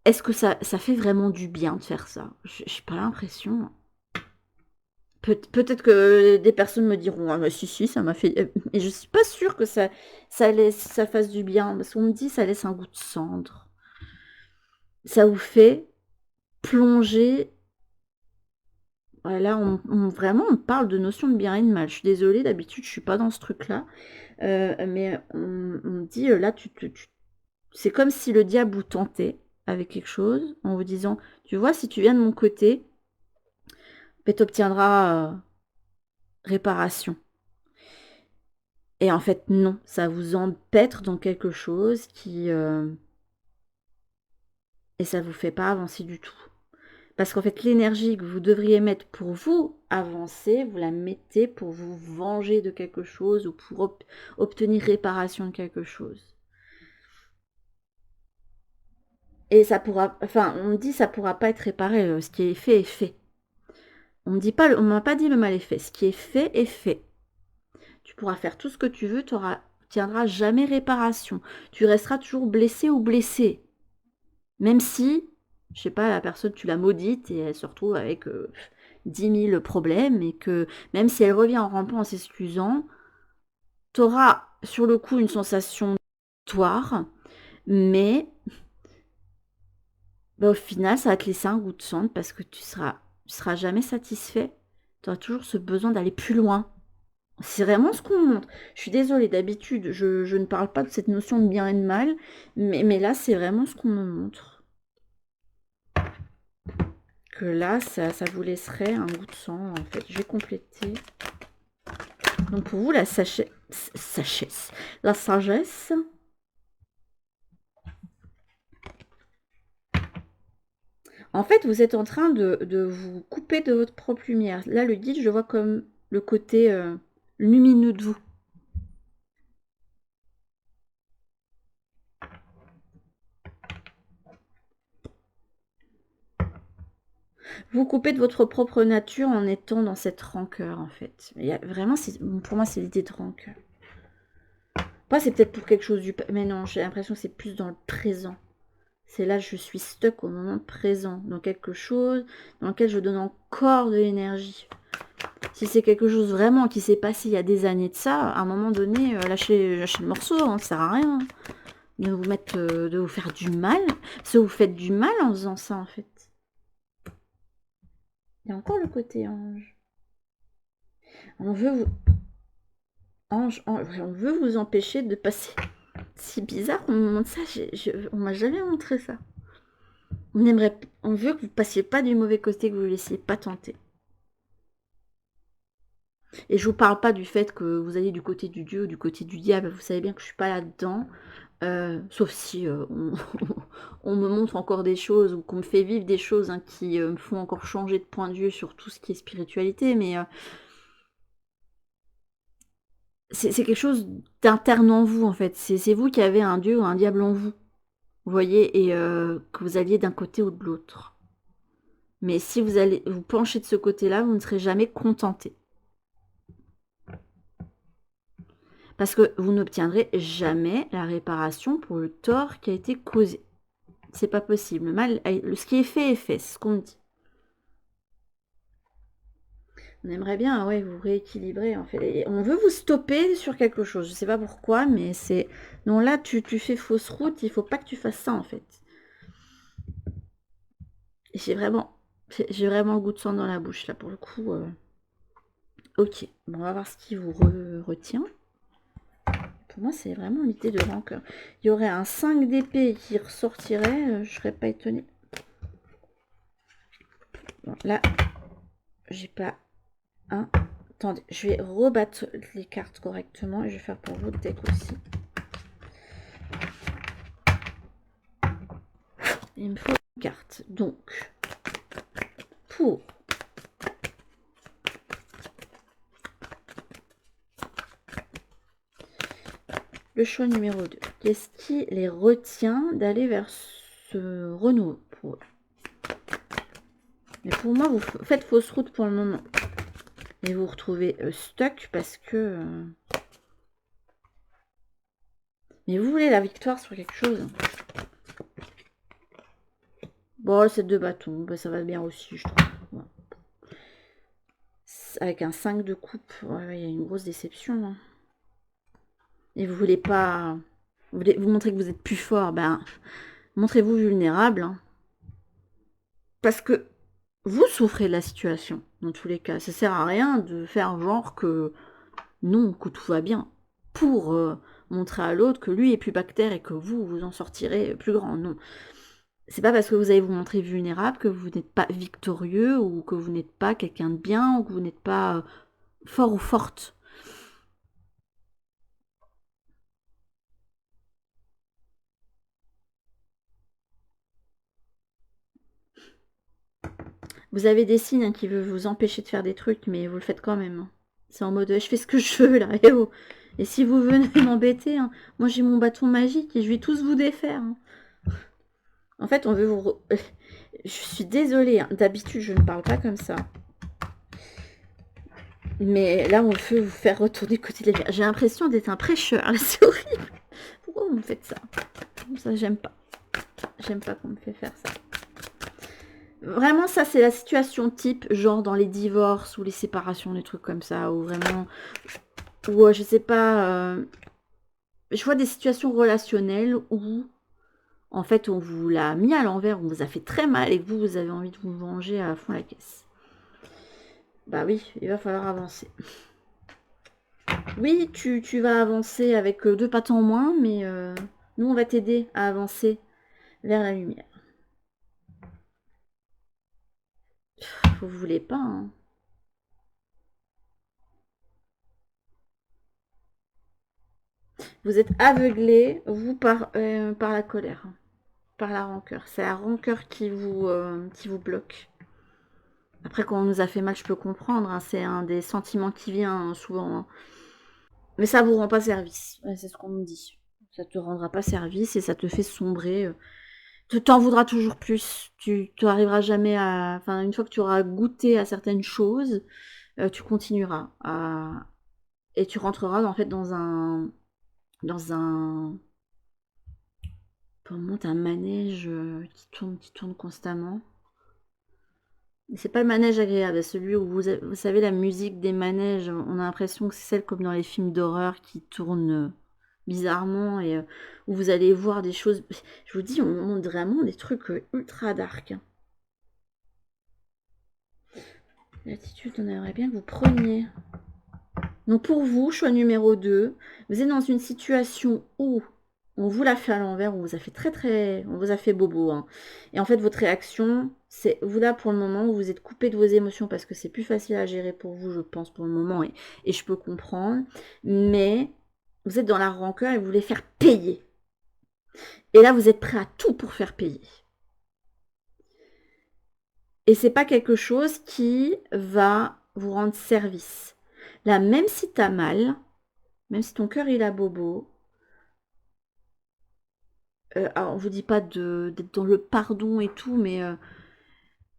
Est-ce que ça fait vraiment du bien de faire ça? J'ai pas l'impression. Peut-être que des personnes me diront, ah bah si, ça m'a fait... Et je suis pas sûre que ça fasse du bien. Parce qu'on me dit, ça laisse un goût de cendre. Ça vous fait plonger. Voilà, vraiment, on parle de notion de bien et de mal. Je suis désolée, d'habitude, je suis pas dans ce truc-là. Mais on me dit, là, c'est comme si le diable vous tentait avec quelque chose, en vous disant, tu vois, si tu viens de mon côté, ben, tu obtiendras réparation. Et en fait, non, ça vous empêtre dans quelque chose et ça vous fait pas avancer du tout. Parce qu'en fait, l'énergie que vous devriez mettre pour vous avancer, vous la mettez pour vous venger de quelque chose ou pour obtenir réparation de quelque chose. Et ça pourra, enfin, on me dit ça pourra pas être réparé. Ce qui est fait est fait. On m'a pas dit le mal est fait. Ce qui est fait est fait. Tu pourras faire tout ce que tu veux, tu auras n'obtiendras jamais réparation. Tu resteras toujours blessé ou blessé. Même si, je sais pas, la personne, tu l'as maudite et elle se retrouve avec 10 000 problèmes et que même si elle revient en rampant en s'excusant, tu auras sur le coup une sensation de victoire, mais au final, ça va te laisser un goût de sang parce que tu seras jamais satisfait. Tu auras toujours ce besoin d'aller plus loin. C'est vraiment ce qu'on montre. Je suis désolée, d'habitude, je ne parle pas de cette notion de bien et de mal, mais là, c'est vraiment ce qu'on me montre. Que là, ça vous laisserait un goût de sang, en fait. Je vais compléter. Donc, pour vous, la sagesse. La sagesse. En fait, vous êtes en train de vous couper de votre propre lumière. Là, le guide, je le vois comme le côté lumineux de vous. Vous coupez de votre propre nature en étant dans cette rancœur, en fait. Il y a, vraiment, pour moi, c'est l'idée de rancœur. Moi, c'est peut-être pour quelque chose du... Mais non, j'ai l'impression que c'est plus dans le présent. C'est là, je suis stuck au moment présent, dans quelque chose dans lequel je donne encore de l'énergie. Si c'est quelque chose vraiment qui s'est passé il y a des années de ça, à un moment donné, lâchez le morceau, ça sert à rien. De vous mettre, de vous faire du mal. Parce que vous faites du mal en faisant ça, en fait. Il y a encore le côté ange. On veut vous... on veut vous empêcher de passer... C'est bizarre qu'on me montre ça, on m'a jamais montré ça. On veut que vous passiez pas du mauvais côté, que vous ne laissiez pas tenter. Et je vous parle pas du fait que vous allez du côté du dieu ou du côté du diable. Vous savez bien que je suis pas là-dedans. Sauf si on me montre encore des choses ou qu'on me fait vivre des choses qui me font encore changer de point de vue sur tout ce qui est spiritualité. Mais c'est quelque chose d'interne en vous, en fait. C'est vous qui avez un dieu ou un diable en vous. Vous voyez, et que vous alliez d'un côté ou de l'autre. Mais si vous allez vous pencher de ce côté-là, vous ne serez jamais contenté. Parce que vous n'obtiendrez jamais la réparation pour le tort qui a été causé. C'est pas possible. Le mal, ce qui est fait, c'est ce qu'on dit. On aimerait bien, ouais, vous rééquilibrer, en fait. Et on veut vous stopper sur quelque chose. Je sais pas pourquoi, mais c'est... Non, là, tu fais fausse route, il faut pas que tu fasses ça, en fait. Et j'ai vraiment le goût de sang dans la bouche, là, pour le coup. Ok, bon, on va voir ce qui vous retient. Pour moi, c'est vraiment l'idée de rancœur. Il y aurait un 5 d'épée qui ressortirait, je serais pas étonnée. Bon, là, j'ai pas un... Attendez, je vais rebattre les cartes correctement et je vais faire pour votre deck aussi. Il me faut une carte. Donc, pour le choix numéro 2, qu'est-ce qui les retient d'aller vers ce renouveau pour eux? Mais pour moi, vous faites fausse route pour le moment. Et vous vous retrouvez stuck parce que... Mais vous voulez la victoire sur quelque chose. Bon, c'est 2 bâtons, bah, ça va bien aussi, je trouve. Ouais. Avec un 5 de coupe, ouais, il y a une grosse déception. Hein. Et vous voulez pas... Vous voulez vous montrer que vous êtes plus fort, ben... Montrez-vous vulnérable. Hein. Parce que vous souffrez de la situation, dans tous les cas. Ça sert à rien de faire genre que... Non, que tout va bien. Pour montrer à l'autre que lui est plus bactère et que vous en sortirez plus grand. Non. C'est pas parce que vous allez vous montrer vulnérable que vous n'êtes pas victorieux ou que vous n'êtes pas quelqu'un de bien ou que vous n'êtes pas fort ou forte. Vous avez des signes qui veulent vous empêcher de faire des trucs, mais vous le faites quand même. Hein. C'est en mode je fais ce que je veux là. Et, oh. Et si vous venez m'embêter, hein, moi j'ai mon bâton magique et je vais tous vous défaire. Hein. En fait, on veut vous... Je suis désolée, hein. D'habitude je ne parle pas comme ça. Mais là, on veut vous faire retourner côté de la lumière. J'ai l'impression d'être un prêcheur, là, c'est horrible. Pourquoi vous me faites ça? Ça, j'aime pas. J'aime pas qu'on me fait faire ça. Vraiment, ça, c'est la situation type, genre dans les divorces ou les séparations, des trucs comme ça, ou vraiment... Ou, je sais pas... je vois des situations relationnelles où, en fait, on vous l'a mis à l'envers, on vous a fait très mal et que vous avez envie de vous venger à fond la caisse. Bah oui, il va falloir avancer. Oui, tu vas avancer avec 2 pattes en moins, mais nous, on va t'aider à avancer vers la lumière. Vous voulez pas, hein. Vous êtes aveuglé, vous, par la colère, hein, par la rancœur. C'est la rancœur qui vous bloque. Après, quand on nous a fait mal, je peux comprendre, hein, c'est un des sentiments qui vient, hein, souvent, hein. Mais ça vous rend pas service, ouais, c'est ce qu'on nous dit. Ça te rendra pas service et ça te fait sombrer. Tu t'en voudras toujours plus. Tu n'arriveras jamais à... Enfin, une fois que tu auras goûté à certaines choses, tu continueras à... Et tu rentreras en fait dans un... Dans un... Comment un manège qui tourne constamment. C'est pas le manège agréable, c'est celui où vous savez la musique des manèges, on a l'impression que c'est celle comme dans les films d'horreur qui tournent bizarrement et où vous allez voir des choses. Je vous dis, on montre vraiment des trucs ultra dark, hein. L'attitude, on aimerait bien que vous preniez. Donc pour vous, choix numéro 2, vous êtes dans une situation où on vous l'a fait à l'envers, on vous a fait on vous a fait bobo, hein. Et en fait, votre réaction, c'est vous là pour le moment où vous êtes coupé de vos émotions parce que c'est plus facile à gérer pour vous, je pense, pour le moment, et je peux comprendre. Mais vous êtes dans la rancœur et vous voulez faire payer. Et là, vous êtes prêt à tout pour faire payer. Et c'est pas quelque chose qui va vous rendre service. Là, même si t'as mal, même si ton cœur il a bobo, alors on vous dit pas d'être dans le pardon et tout, mais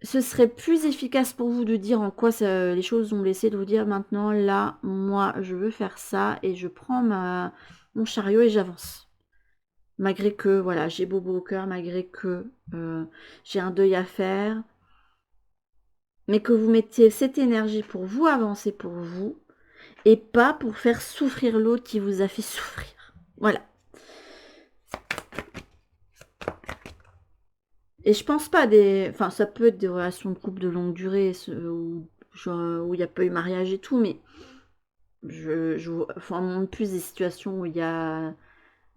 ce serait plus efficace pour vous de dire en quoi les choses ont laissé, de vous dire maintenant, là, moi, je veux faire ça et je prends mon chariot et j'avance. Malgré que, voilà, j'ai bobo au cœur, malgré que j'ai un deuil à faire, mais que vous mettiez cette énergie pour vous avancer pour vous et pas pour faire souffrir l'autre qui vous a fait souffrir. Voilà. Et je pense pas enfin, ça peut être des relations de couple de longue durée, où il n'y a pas eu mariage et tout, mais enfin, on montre plus des situations où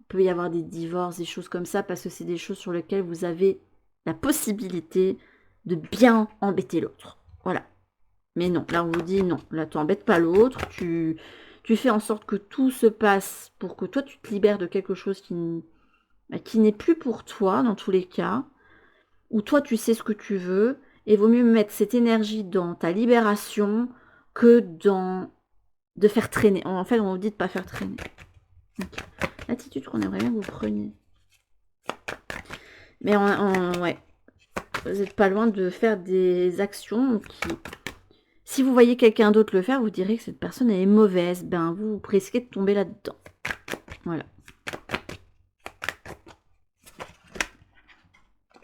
peut y avoir des divorces, des choses comme ça, parce que c'est des choses sur lesquelles vous avez la possibilité de bien embêter l'autre. Voilà. Mais non, là on vous dit non, là tu n'embêtes pas l'autre, tu fais en sorte que tout se passe pour que toi tu te libères de quelque chose qui n'est plus pour toi dans tous les cas, où toi tu sais ce que tu veux, et vaut mieux mettre cette énergie dans ta libération que dans de faire traîner. En fait, on vous dit de pas faire traîner. Okay. L'attitude qu'on aimerait bien que vous preniez. Mais ouais, vous n'êtes pas loin de faire des actions qui... Si vous voyez quelqu'un d'autre le faire, vous direz que cette personne est mauvaise. Ben, vous risquez de tomber là-dedans. Voilà.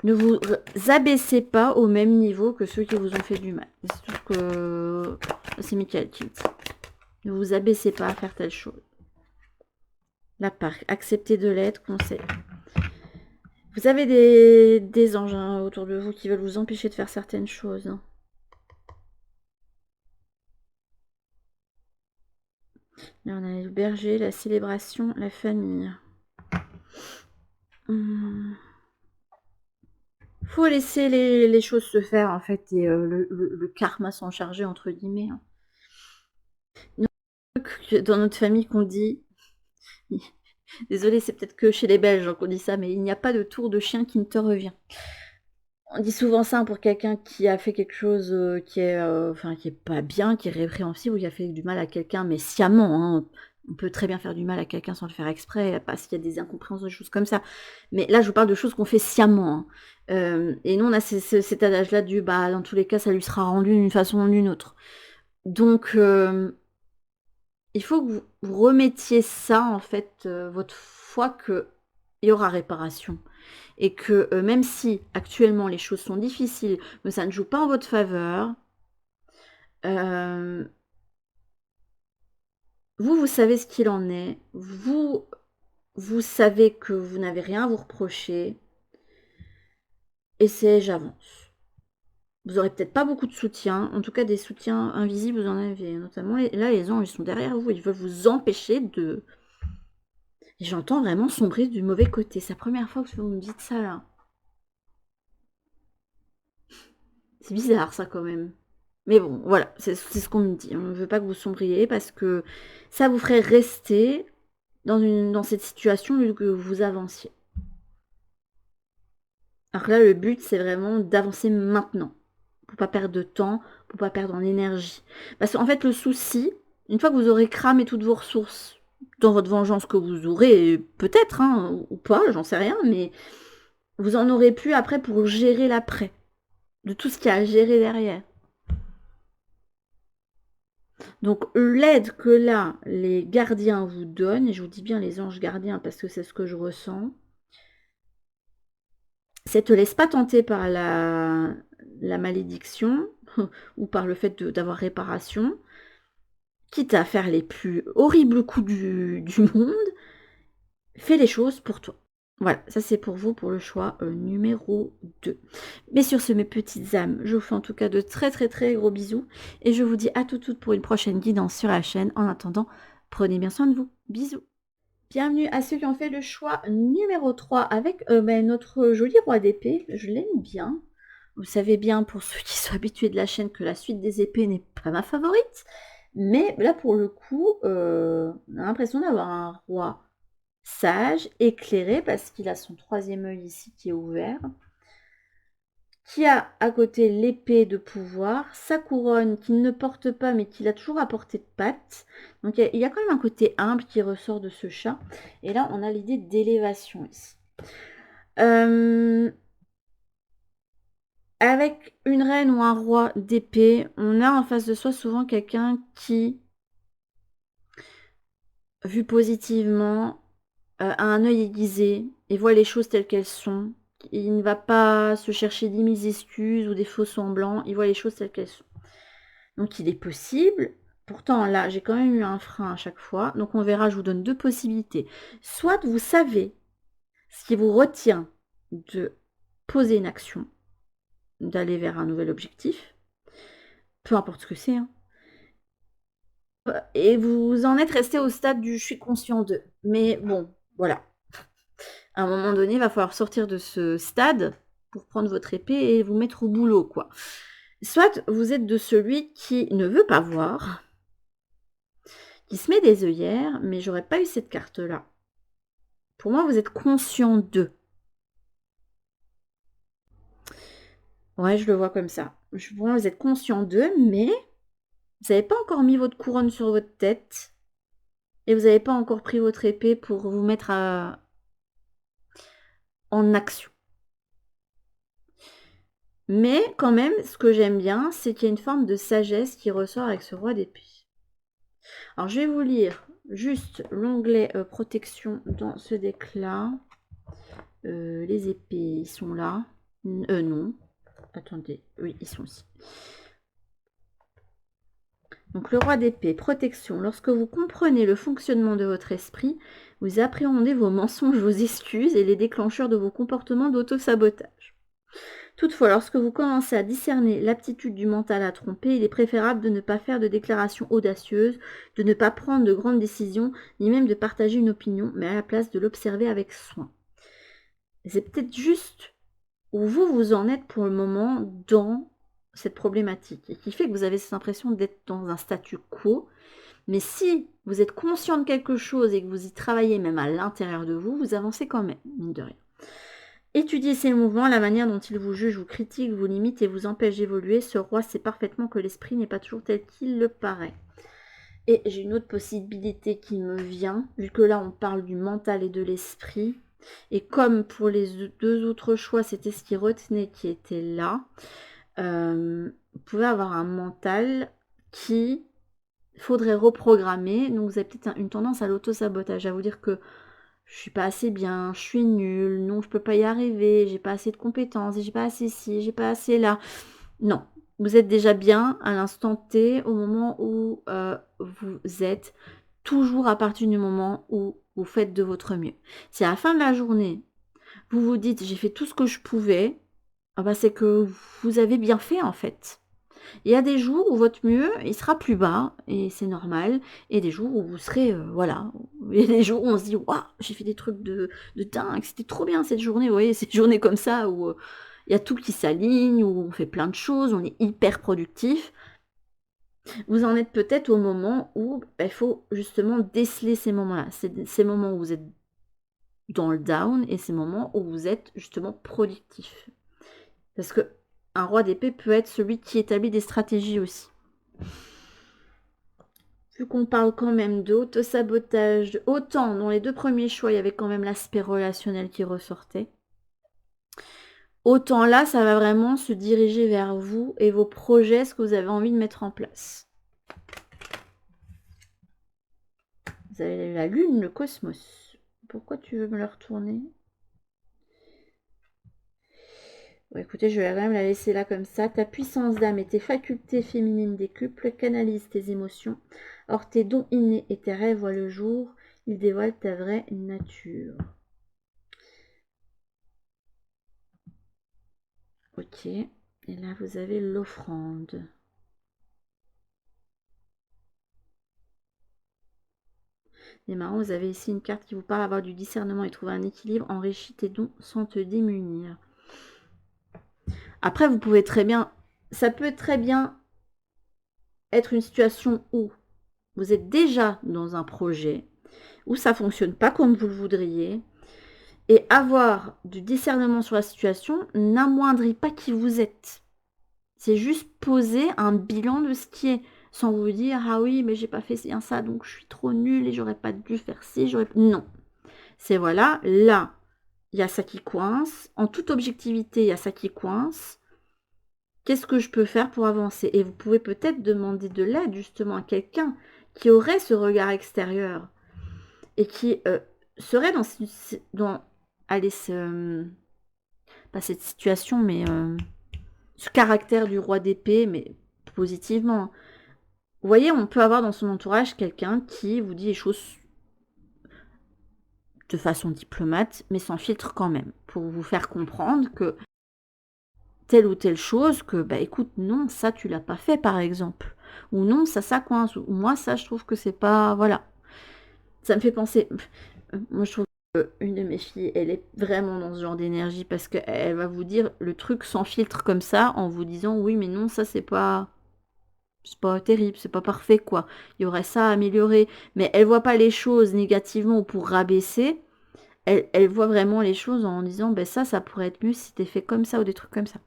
Ne vous abaissez pas au même niveau que ceux qui vous ont fait du mal. C'est tout ce que... C'est Michael qui dit. Ne vous abaissez pas à faire telle chose. La part, acceptez de l'être, conseil. Vous avez des anges autour de vous qui veulent vous empêcher de faire certaines choses, hein. Là, on a le berger, la célébration, la famille. Faut laisser les choses se faire, en fait, et le karma s'en charger, entre guillemets, hein. Dans notre famille qu'on dit... Désolée, c'est peut-être que chez les Belges qu'on dit ça, mais il n'y a pas de tour de chien qui ne te revient. On dit souvent ça pour quelqu'un qui a fait quelque chose qui est pas bien, qui est répréhensible, ou qui a fait du mal à quelqu'un, mais sciemment, hein. On peut très bien faire du mal à quelqu'un sans le faire exprès, parce qu'il y a des incompréhensions, des choses comme ça. Mais là, je vous parle de choses qu'on fait sciemment, hein. Et nous, on a cet adage-là du, bah, dans tous les cas, ça lui sera rendu d'une façon ou d'une autre. Donc, il faut que vous remettiez ça, en fait, votre foi qu'il y aura réparation et que, même si actuellement les choses sont difficiles, que ça ne joue pas en votre faveur, hem, vous savez ce qu'il en est. Vous savez que vous n'avez rien à vous reprocher et c'est j'avance. Vous aurez peut-être pas beaucoup de soutien, en tout cas des soutiens invisibles, vous en avez, notamment les anges, ils sont derrière vous, ils veulent vous empêcher de et j'entends vraiment sombrer du mauvais côté. C'est la première fois que vous me dites ça là. C'est bizarre ça quand même. Mais bon, voilà, c'est ce qu'on me dit. On ne veut pas que vous sombriez parce que ça vous ferait rester dans cette situation vu que vous avanciez. Alors que là, le but, c'est vraiment d'avancer maintenant. Pour pas perdre de temps, pour pas perdre en énergie. Parce qu'en fait, le souci, une fois que vous aurez cramé toutes vos ressources dans votre vengeance que vous aurez, peut-être, hein, ou pas, j'en sais rien, mais vous en aurez plus après pour gérer l'après. De tout ce qu'il y a à gérer derrière. Donc l'aide que là, les gardiens vous donnent, et je vous dis bien les anges gardiens parce que c'est ce que je ressens, ça te laisse pas tenter par la malédiction ou par le fait d'avoir réparation, quitte à faire les plus horribles coups du monde, fais les choses pour toi. Voilà, ça c'est pour vous pour le choix numéro 2. Mais sur ce, mes petites âmes, je vous fais en tout cas de très très très gros bisous et je vous dis à toutes pour une prochaine guidance sur la chaîne. En attendant, prenez bien soin de vous. Bisous. Bienvenue à ceux qui ont fait le choix numéro 3 avec notre joli roi d'épée. Je l'aime bien. Vous savez bien, pour ceux qui sont habitués de la chaîne, que la suite des épées n'est pas ma favorite. Mais là, pour le coup, on a l'impression d'avoir un roi sage, éclairé, parce qu'il a son troisième œil ici qui est ouvert, qui a à côté l'épée de pouvoir, sa couronne qu'il ne porte pas mais qu'il a toujours à portée de patte. Donc il y a quand même un côté humble qui ressort de ce chat. Et là, on a l'idée d'élévation ici. Avec une reine ou un roi d'épée, on a en face de soi souvent quelqu'un qui, vu positivement, a un œil aiguisé et voit les choses telles qu'elles sont. Il ne va pas se chercher 10 000 excuses ou des faux semblants, il voit les choses telles qu'elles sont. Donc il est possible, pourtant là j'ai quand même eu un frein à chaque fois, donc on verra, je vous donne deux possibilités. Soit vous savez ce qui vous retient de poser une action, d'aller vers un nouvel objectif, peu importe ce que c'est, hein, et vous en êtes resté au stade du je suis conscient de. Mais bon, voilà. À un moment donné, il va falloir sortir de ce stade pour prendre votre épée et vous mettre au boulot, quoi. Soit vous êtes de celui qui ne veut pas voir, qui se met des œillères, mais j'aurais pas eu cette carte-là. Pour moi, vous êtes conscient d'eux. Ouais, je le vois comme ça. Pour moi, vous êtes conscient d'eux, mais vous n'avez pas encore mis votre couronne sur votre tête et vous n'avez pas encore pris votre épée pour vous mettre en action. Mais quand même, ce que j'aime bien, c'est qu'il y a une forme de sagesse qui ressort avec ce roi d'épée. Alors, je vais vous lire juste l'onglet protection dans ce deck-là. Les épées, ils sont là. Non. Attendez, oui, ils sont ici. Donc le roi d'épée, protection. Lorsque vous comprenez le fonctionnement de votre esprit, vous appréhendez vos mensonges, vos excuses et les déclencheurs de vos comportements d'auto-sabotage. Toutefois, lorsque vous commencez à discerner l'aptitude du mental à tromper, il est préférable de ne pas faire de déclarations audacieuses, de ne pas prendre de grandes décisions, ni même de partager une opinion, mais à la place de l'observer avec soin. C'est peut-être juste où vous en êtes pour le moment dans cette problématique et qui fait que vous avez cette impression d'être dans un statu quo. Mais si vous êtes conscient de quelque chose et que vous y travaillez même à l'intérieur de vous, vous avancez quand même, mine de rien. Étudiez ces mouvements, la manière dont ils vous jugent, vous critiquent, vous limitent et vous empêchent d'évoluer. Ce roi sait parfaitement que l'esprit n'est pas toujours tel qu'il le paraît. Et j'ai une autre possibilité qui me vient, vu que là on parle du mental et de l'esprit. Et comme pour les deux autres choix, c'était ce qui retenait qui était là, vous pouvez avoir un mental qui faudrait reprogrammer. Donc vous avez peut-être une tendance à l'auto-sabotage, à vous dire que je suis pas assez bien, je suis nulle, non, je peux pas y arriver, j'ai pas assez de compétences, j'ai pas assez ci, j'ai pas assez là. Non, vous êtes déjà bien à l'instant T, au moment où vous êtes, toujours à partir du moment où vous faites de votre mieux. Si à la fin de la journée, vous vous dites j'ai fait tout ce que je pouvais, ah bah, c'est que vous avez bien fait en fait. Il y a des jours où votre mieux, il sera plus bas, et c'est normal, et des jours où vous serez, voilà. Il y a des jours où on se dit waouh, j'ai fait des trucs de dingue, c'était trop bien cette journée. Vous voyez, ces journées comme ça où il y a tout qui s'aligne, où on fait plein de choses, on est hyper productif. Vous en êtes peut-être au moment où il faut justement déceler ces moments-là. C'est ces moments où vous êtes dans le down et ces moments où vous êtes justement productif. Parce que un roi d'épée peut être celui qui établit des stratégies aussi. Vu qu'on parle quand même d'auto-sabotage, autant dans les 2 premiers choix, il y avait quand même l'aspect relationnel qui ressortait. Autant là, ça va vraiment se diriger vers vous et vos projets, ce que vous avez envie de mettre en place. Vous avez la lune, le cosmos. Pourquoi tu veux me le retourner? Bon, écoutez, je vais quand même la laisser là comme ça. Ta puissance d'âme et tes facultés féminines décuplent, canalisent tes émotions. Or, tes dons innés et tes rêves voient le jour. Ils dévoilent ta vraie nature. Ok. Et là, vous avez l'offrande. C'est marrant, vous avez ici une carte qui vous parle avoir du discernement et trouver un équilibre. Enrichis tes dons sans te démunir. Après, vous pouvez très bien... Ça peut très bien être une situation où vous êtes déjà dans un projet, où ça ne fonctionne pas comme vous le voudriez, et avoir du discernement sur la situation n'amoindrit pas qui vous êtes. C'est juste poser un bilan de ce qui est, sans vous dire « Ah oui, mais j'ai pas fait bien ça, donc je suis trop nulle et j'aurais pas dû faire ci, j'aurais... » Non. C'est voilà, là, il y a ça qui coince. En toute objectivité, il y a ça qui coince. Qu'est-ce que je peux faire pour avancer? Et vous pouvez peut-être demander de l'aide justement à quelqu'un qui aurait ce regard extérieur et qui serait dans allez, pas cette situation, mais ce caractère du roi d'épée, mais positivement. Vous voyez, on peut avoir dans son entourage quelqu'un qui vous dit les choses de façon diplomate, mais sans filtre quand même, pour vous faire comprendre que telle ou telle chose, que bah écoute, non, ça tu l'as pas fait par exemple, ou non, ça coince, ou moi ça je trouve que c'est pas, voilà. Ça me fait penser, moi je trouve qu'une de mes filles, elle est vraiment dans ce genre d'énergie, parce qu'elle va vous dire le truc sans filtre comme ça, en vous disant oui mais non, ça c'est pas terrible, c'est pas parfait quoi, il y aurait ça à améliorer, mais elle voit pas les choses négativement ou pour rabaisser, elle voit vraiment les choses en disant ben ça pourrait être mieux si c'était fait comme ça ou des trucs comme ça.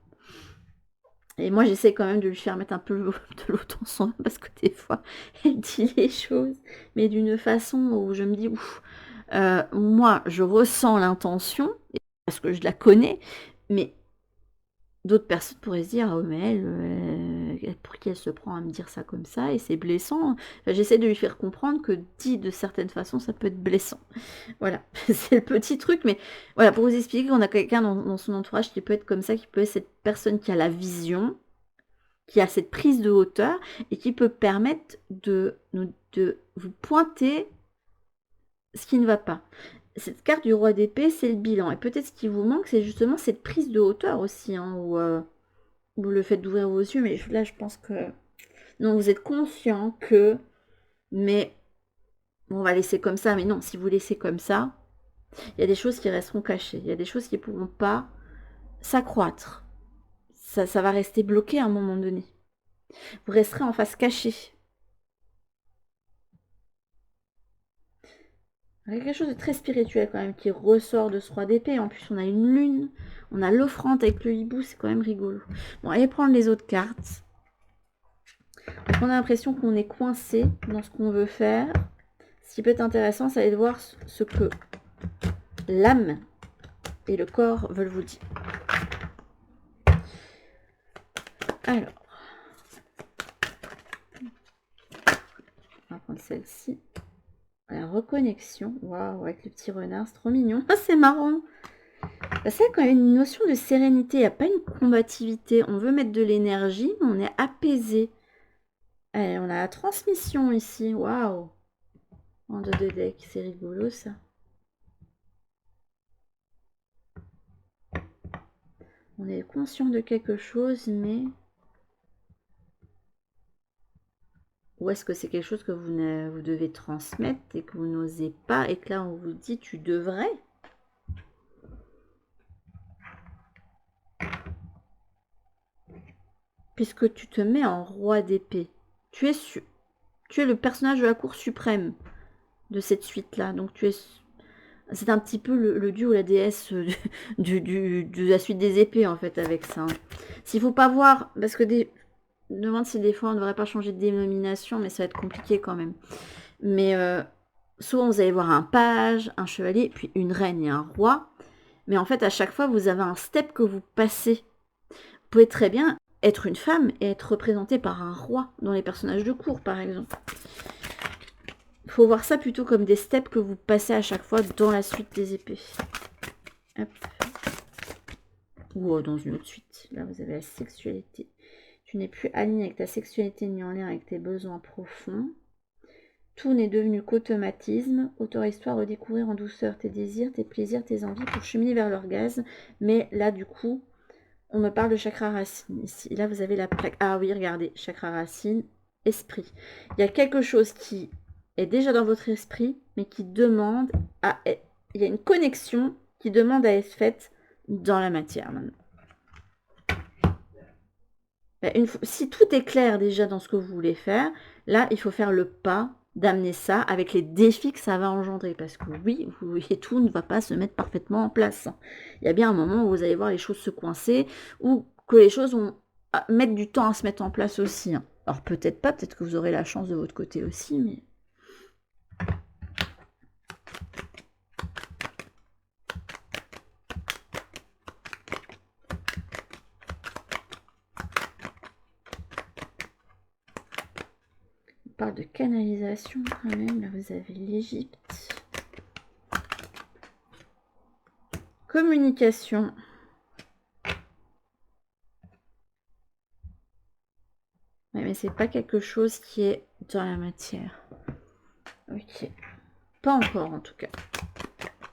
Et moi, j'essaie quand même de lui faire mettre un peu de l'eau dans son vin parce que des fois, elle dit les choses, mais d'une façon où je me dis, ouf, moi, je ressens l'intention parce que je la connais, mais d'autres personnes pourraient se dire, ah ouais, mais pour qui elle se prend à me dire ça comme ça, et c'est blessant. Enfin, j'essaie de lui faire comprendre que dit de certaines façons, ça peut être blessant. Voilà, c'est le petit truc, mais voilà, pour vous expliquer qu'on a quelqu'un dans son entourage qui peut être comme ça, qui peut être cette personne qui a la vision, qui a cette prise de hauteur et qui peut permettre de vous pointer ce qui ne va pas. Cette carte du roi d'épée, c'est le bilan. Et peut-être ce qui vous manque, c'est justement cette prise de hauteur aussi, hein, ou le fait d'ouvrir vos yeux. Mais là, je pense que... Non, vous êtes conscient que... Mais on va laisser comme ça. Mais non, si vous laissez comme ça, il y a des choses qui resteront cachées. Il y a des choses qui ne pourront pas s'accroître. Ça va rester bloqué à un moment donné. Vous resterez en face cachée. Il y a quelque chose de très spirituel quand même qui ressort de ce roi d'épée. En plus, on a une lune, on a l'offrande avec le hibou, c'est quand même rigolo. Bon, allez prendre les autres cartes. Donc, on a l'impression qu'on est coincé dans ce qu'on veut faire. Ce qui peut être intéressant, c'est de voir ce que l'âme et le corps veulent vous dire. Alors, celle-ci. La reconnexion. Waouh, avec le petit renard, c'est trop mignon. Ah, c'est marrant. C'est quand même une notion de sérénité, il n'y a pas une combativité. On veut mettre de l'énergie, mais on est apaisé. Allez, on a la transmission ici. Waouh. En 2 decks, c'est rigolo ça. On est conscient de quelque chose, mais... Ou est-ce que c'est quelque chose que vous devez transmettre et que vous n'osez pas, et que là on vous dit tu devrais? Puisque tu te mets en roi d'épée. Tu es le personnage de la cour suprême de cette suite-là. Donc c'est un petit peu le dieu ou la déesse de la suite des épées, en fait, avec ça. S'il faut pas voir, parce que je me demande si des fois on ne devrait pas changer de dénomination, mais ça va être compliqué quand même. Mais souvent vous allez voir un page, un chevalier, puis une reine et un roi. Mais en fait, à chaque fois, vous avez un step que vous passez. Vous pouvez très bien être une femme et être représentée par un roi dans les personnages de cour, par exemple. Il faut voir ça plutôt comme des steps que vous passez à chaque fois dans la suite des épées. Hop. Ou dans une autre suite. Là, vous avez la sexualité. Tu n'es plus aligné avec ta sexualité ni en lien avec tes besoins profonds. Tout n'est devenu qu'automatisme. Autorise-toi à redécouvrir en douceur tes désirs, tes plaisirs, tes envies pour cheminer vers l'orgasme. Mais là, du coup, on me parle de chakra racine ici. Là, vous avez la plaque. Ah oui, regardez, chakra racine, esprit. Il y a quelque chose qui est déjà dans votre esprit, mais qui demande à... Il y a une connexion qui demande à être faite dans la matière maintenant. Si tout est clair déjà dans ce que vous voulez faire, là, il faut faire le pas d'amener ça avec les défis que ça va engendrer. Parce que oui, tout ne va pas se mettre parfaitement en place. Il y a bien un moment où vous allez voir les choses se coincer ou que les choses vont mettre du temps à se mettre en place aussi. Alors peut-être pas, peut-être que vous aurez la chance de votre côté aussi, mais... On parle de canalisation quand même. Là, vous avez l'Égypte. Communication. Ouais, mais c'est pas quelque chose qui est dans la matière. Ok. Pas encore en tout cas.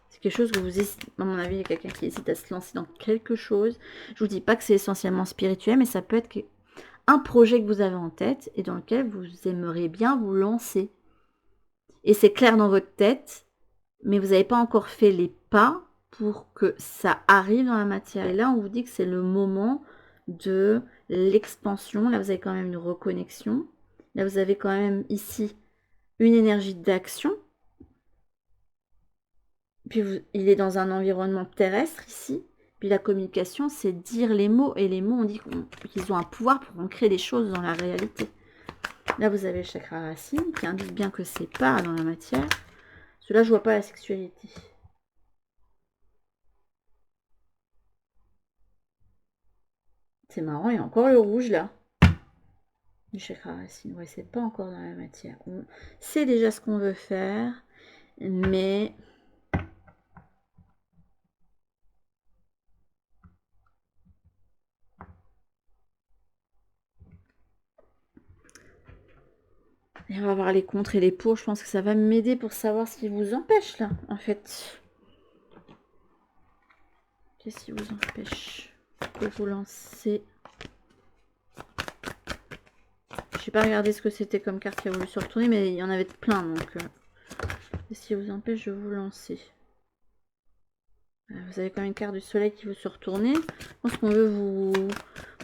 C'est quelque chose que vous hésitez. À mon avis, il y a quelqu'un qui hésite à se lancer dans quelque chose. Je vous dis pas que c'est essentiellement spirituel, mais ça peut être un projet que vous avez en tête et dans lequel vous aimeriez bien vous lancer. Et c'est clair dans votre tête, mais vous n'avez pas encore fait les pas pour que ça arrive dans la matière. Et là, on vous dit que c'est le moment de l'expansion. Là, vous avez quand même une reconnexion. Là, vous avez quand même ici une énergie d'action. Puis il est dans un environnement terrestre ici. Puis la communication, c'est dire les mots. Et les mots, on dit qu'ils ont un pouvoir pour ancrer des choses dans la réalité. Là, vous avez le chakra racine qui indique bien que c'est pas dans la matière. Parce que là, je vois pas la sexualité. C'est marrant, il y a encore le rouge là. Du chakra racine. Ouais, c'est pas encore dans la matière. On sait déjà ce qu'on veut faire, mais... Et on va voir les contre et les pour. Je pense que ça va m'aider pour savoir ce qui vous empêche là, en fait. Qu'est-ce qui vous empêche de vous lancer? Je n'ai pas regardé ce que c'était comme carte qui a voulu se retourner, mais il y en avait plein, donc... Qu'est-ce qui vous empêche de vous lancer? Vous avez quand même une carte du soleil qui veut se retourner. Je pense qu'on veut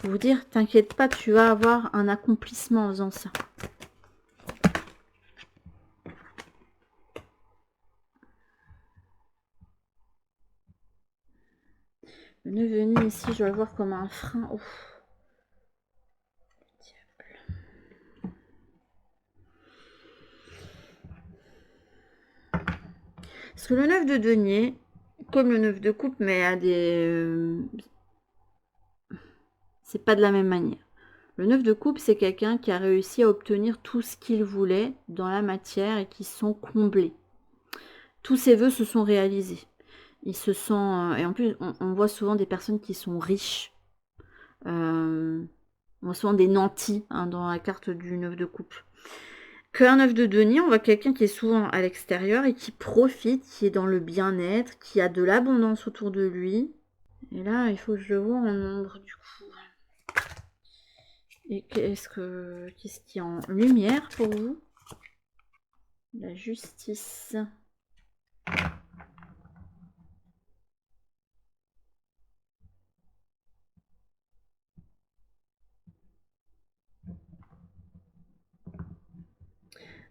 vous dire, t'inquiète pas, tu vas avoir un accomplissement en faisant ça. Le 9 venu ici, je dois le voir comme un frein. Ouf. Parce que le 9 de denier, comme le 9 de coupe, mais à des... c'est pas de la même manière. Le 9 de coupe, c'est quelqu'un qui a réussi à obtenir tout ce qu'il voulait dans la matière et qui sont comblés. Tous ses vœux se sont réalisés. Il se sent... et en plus, on voit souvent des personnes qui sont riches. On voit souvent des nantis hein, dans la carte du 9 de coupe. Qu'un 9 de denier, on voit quelqu'un qui est souvent à l'extérieur et qui profite, qui est dans le bien-être, qui a de l'abondance autour de lui. Et là, il faut que je le vois en nombre du coup. Et qu'est-ce qu'il y a en lumière pour vous? La justice.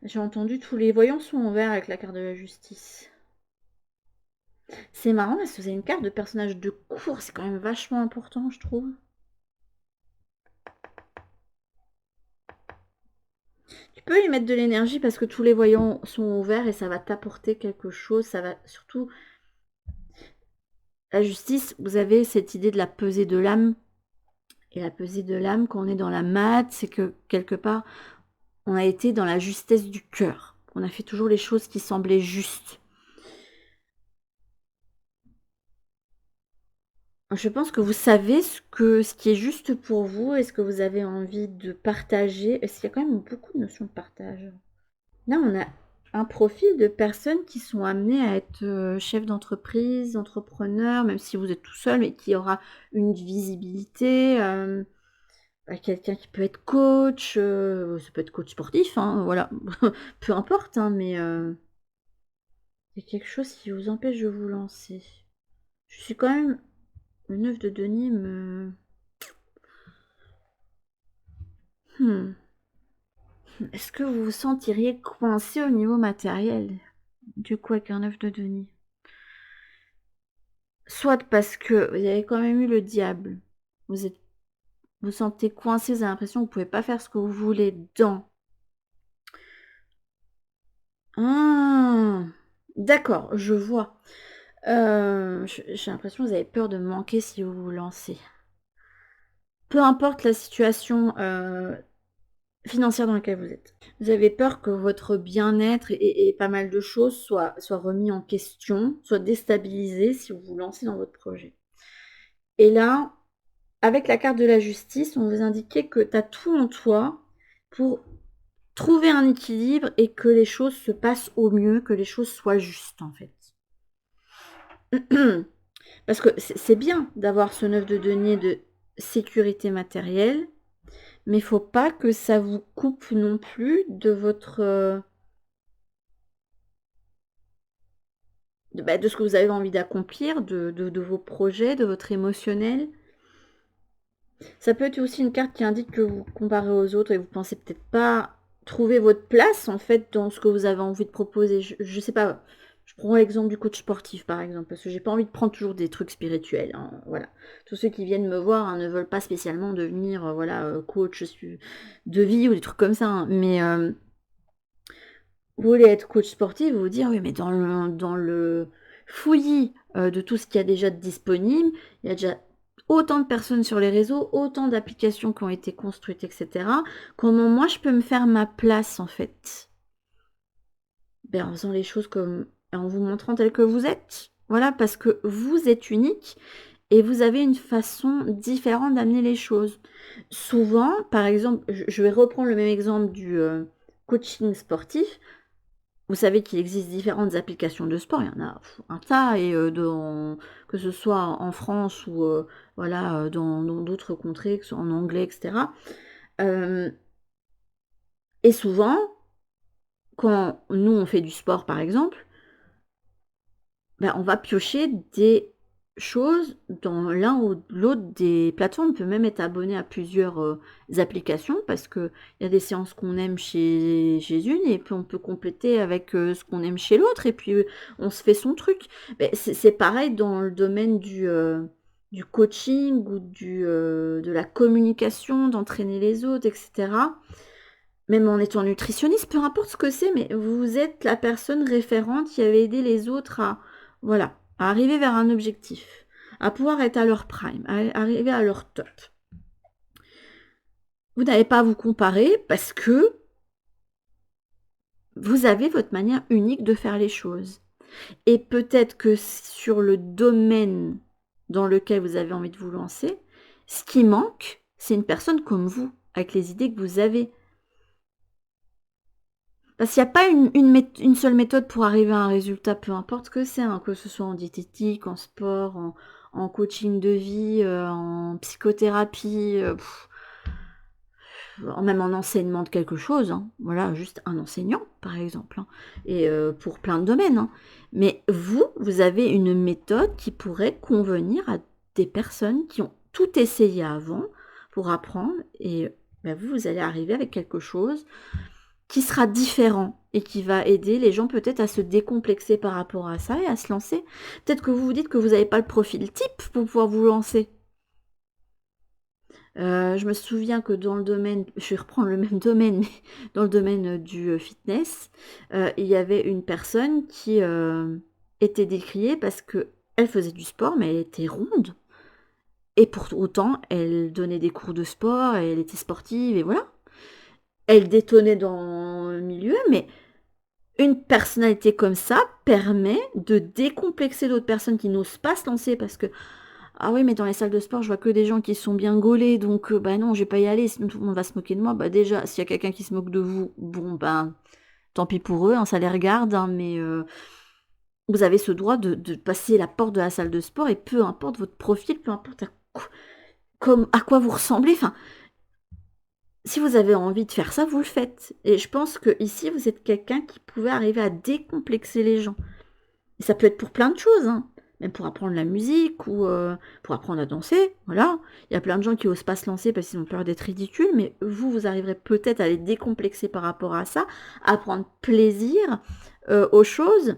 J'ai entendu tous les voyants sont en vert avec la carte de la justice. C'est marrant parce que vous avez une carte de personnage de cours, c'est quand même vachement important, je trouve. Tu peux y mettre de l'énergie parce que tous les voyants sont ouverts et ça va t'apporter quelque chose. Ça va surtout... La justice, vous avez cette idée de la pesée de l'âme. Et la pesée de l'âme, quand on est dans la mat, c'est que quelque part, on a été dans la justesse du cœur. On a fait toujours les choses qui semblaient justes. Je pense que vous savez ce qui est juste pour vous et ce que vous avez envie de partager. Est-ce qu'il y a quand même beaucoup de notions de partage? Là, on a un profil de personnes qui sont amenées à être chef d'entreprise, entrepreneur, même si vous êtes tout seul, mais qui aura une visibilité. Quelqu'un qui peut être coach, ça peut être coach sportif, hein, voilà, peu importe, hein, mais il y a quelque chose qui vous empêche de vous lancer. Je suis quand même... Le 9 de denier me... Est-ce que vous vous sentiriez coincé au niveau matériel? Du coup, avec un 9 de denier. Soit parce que vous avez quand même eu le diable. Vous sentez coincé, vous avez l'impression que vous ne pouvez pas faire ce que vous voulez dans... Ah, d'accord, je vois. J'ai l'impression que vous avez peur de manquer si vous vous lancez. Peu importe la situation financière dans laquelle vous êtes. Vous avez peur que votre bien-être et pas mal de choses soient remis en question, soient déstabilisés si vous vous lancez dans votre projet. Et là, avec la carte de la justice, on vous indiquait que tu as tout en toi pour trouver un équilibre et que les choses se passent au mieux, que les choses soient justes en fait. Parce que c'est bien d'avoir ce 9 de denier de sécurité matérielle, mais il ne faut pas que ça vous coupe non plus de votre... de ce que vous avez envie d'accomplir, de vos projets, de votre émotionnel. Ça peut être aussi une carte qui indique que vous comparez aux autres et vous pensez peut-être pas trouver votre place en fait dans ce que vous avez envie de proposer. Je sais pas, je prends l'exemple du coach sportif par exemple, parce que j'ai pas envie de prendre toujours des trucs spirituels. Hein, voilà. Tous ceux qui viennent me voir hein, ne veulent pas spécialement devenir coach de vie ou des trucs comme ça. Hein, mais vous voulez être coach sportif, vous vous dire oui mais dans le fouillis de tout ce qu'il y a déjà de disponible, il y a déjà autant de personnes sur les réseaux, autant d'applications qui ont été construites, etc. Comment moi je peux me faire ma place en fait? En faisant les choses comme en vous montrant tel que vous êtes. Voilà, parce que vous êtes unique et vous avez une façon différente d'amener les choses. Souvent, par exemple, je vais reprendre le même exemple du coaching sportif. Vous savez qu'il existe différentes applications de sport, il y en a un tas, et que ce soit en France ou dans d'autres contrées, que ce soit en anglais, etc. Et souvent, quand nous on fait du sport par exemple, on va piocher des choses dans l'un ou l'autre des plateformes. On peut même être abonné à plusieurs applications parce qu'il y a des séances qu'on aime chez une et puis on peut compléter avec ce qu'on aime chez l'autre et puis on se fait son truc. C'est pareil dans le domaine du coaching ou de la communication, d'entraîner les autres, etc. Même en étant nutritionniste, peu importe ce que c'est, mais vous êtes la personne référente qui avait aidé les autres à arriver vers un objectif, à pouvoir être à leur prime, à arriver à leur top. Vous n'avez pas à vous comparer parce que vous avez votre manière unique de faire les choses. Et peut-être que sur le domaine dans lequel vous avez envie de vous lancer, ce qui manque, c'est une personne comme vous, avec les idées que vous avez. Parce qu'il n'y a pas une seule méthode pour arriver à un résultat, peu importe ce que c'est, hein, que ce soit en diététique, en sport, en coaching de vie, en psychothérapie, même en enseignement de quelque chose, hein. Voilà, juste un enseignant, par exemple, hein, et pour plein de domaines, hein. Mais vous avez une méthode qui pourrait convenir à des personnes qui ont tout essayé avant pour apprendre et bah, vous allez arriver avec quelque chose qui sera différent et qui va aider les gens peut-être à se décomplexer par rapport à ça et à se lancer. Peut-être que vous vous dites que vous n'avez pas le profil type pour pouvoir vous lancer. Je me souviens que dans le domaine je vais reprendre le même domaine, mais dans le domaine du, fitness, il y avait une personne qui, était décriée parce qu'elle faisait du sport, mais elle était ronde et pour autant, elle donnait des cours de sport, elle était sportive et voilà. Elle détonnait dans le milieu, mais une personnalité comme ça permet de décomplexer d'autres personnes qui n'osent pas se lancer parce que ah oui, mais dans les salles de sport, je vois que des gens qui sont bien gaulés, donc bah non, je vais pas y aller, sinon tout le monde va se moquer de moi. Bah déjà, s'il y a quelqu'un qui se moque de vous, bon ben, tant pis pour eux, hein, ça les regarde, hein, mais vous avez ce droit de passer la porte de la salle de sport et peu importe votre profil, peu importe comme à quoi vous ressemblez, enfin, si vous avez envie de faire ça, vous le faites. Et je pense que ici, vous êtes quelqu'un qui pouvait arriver à décomplexer les gens. Et ça peut être pour plein de choses, hein. Même pour apprendre la musique ou pour apprendre à danser, voilà. Il y a plein de gens qui osent pas se lancer parce qu'ils ont peur d'être ridicules, mais vous arriverez peut-être à les décomplexer par rapport à ça, à prendre plaisir aux choses.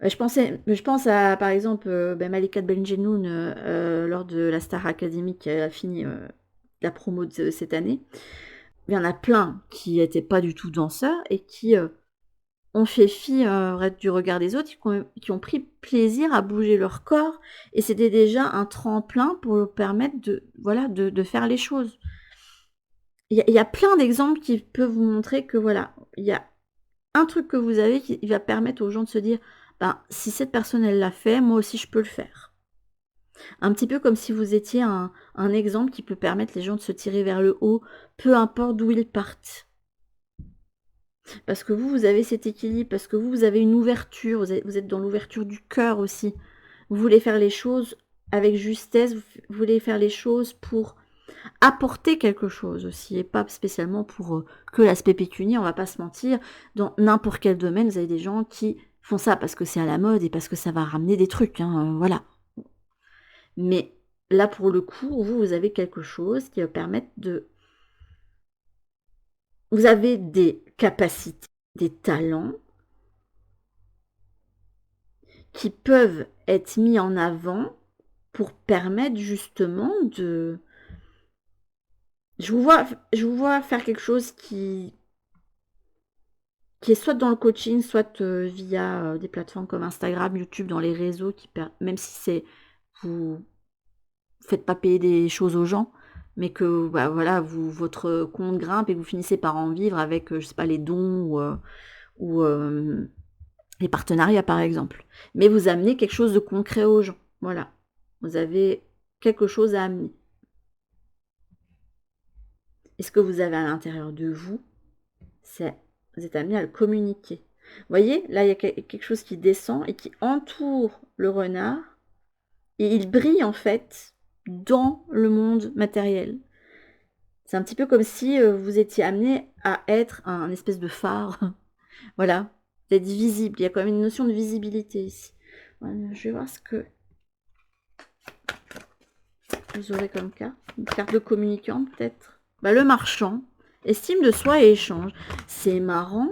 Je pense à, par exemple, Malika Benjenoun lors de la Star Academy qui a fini la promo de cette année. Il y en a plein qui n'étaient pas du tout danseurs et qui ont fait fi du regard des autres, qui ont pris plaisir à bouger leur corps et c'était déjà un tremplin pour leur permettre de, voilà, de faire les choses. Il y a plein d'exemples qui peuvent vous montrer que voilà, il y a un truc que vous avez qui va permettre aux gens de se dire ben, si cette personne elle l'a fait, moi aussi je peux le faire. Un petit peu comme si vous étiez un exemple qui peut permettre les gens de se tirer vers le haut, peu importe d'où ils partent. Parce que vous avez cet équilibre, parce que vous avez une ouverture, vous êtes dans l'ouverture du cœur aussi. Vous voulez faire les choses avec justesse, vous voulez faire les choses pour apporter quelque chose aussi, et pas spécialement pour que l'aspect pécunier, on va pas se mentir. Dans n'importe quel domaine, vous avez des gens qui font ça parce que c'est à la mode et parce que ça va ramener des trucs, hein, voilà. Mais là, pour le coup, vous avez quelque chose qui va permettre de... Vous avez des capacités, des talents qui peuvent être mis en avant pour permettre justement de... Je vous vois faire quelque chose qui est soit dans le coaching, soit via des plateformes comme Instagram, YouTube, dans les réseaux, même si c'est vous faites pas payer des choses aux gens, mais que bah, voilà, votre compte grimpe et que vous finissez par en vivre avec, je sais pas, les dons ou les partenariats par exemple. Mais vous amenez quelque chose de concret aux gens. Voilà. Vous avez quelque chose à amener. Et ce que vous avez à l'intérieur de vous, c'est vous êtes amené à le communiquer. Vous voyez, là, il y a quelque chose qui descend et qui entoure le renard. Et il brille, en fait, dans le monde matériel. C'est un petit peu comme si vous étiez amené à être un espèce de phare. Voilà, d'être visible. Il y a quand même une notion de visibilité ici. Voilà, je vais voir ce que vous aurez comme carte. Une carte de communicant, peut-être. Bah, le marchand. Estime de soi et échange. C'est marrant.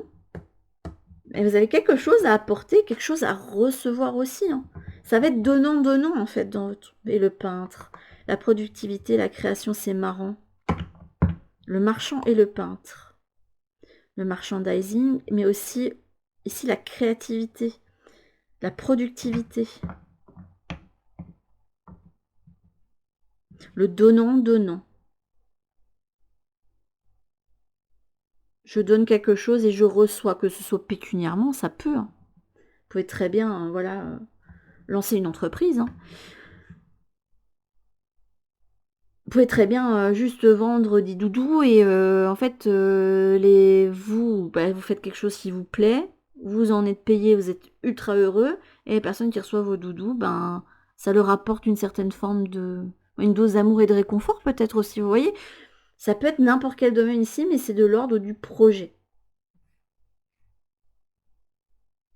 Et vous avez quelque chose à apporter, quelque chose à recevoir aussi. Hein. Ça va être donnant-donnant, en fait, dans votre... Et le peintre. La productivité, la création, c'est marrant. Le marchand et le peintre. Le merchandising, mais aussi, ici, la créativité. La productivité. Le donnant-donnant. je donne quelque chose et je reçois, que ce soit pécuniairement, ça peut, hein. Vous pouvez très bien, voilà, lancer une entreprise, hein. Vous pouvez très bien, juste vendre des doudous et en fait, vous faites quelque chose qui vous plaît, vous en êtes payé, vous êtes ultra heureux et les personnes qui reçoivent vos doudous, ben, ça leur apporte une certaine forme une dose d'amour et de réconfort peut-être aussi, vous voyez? Ça peut être n'importe quel domaine ici, mais c'est de l'ordre du projet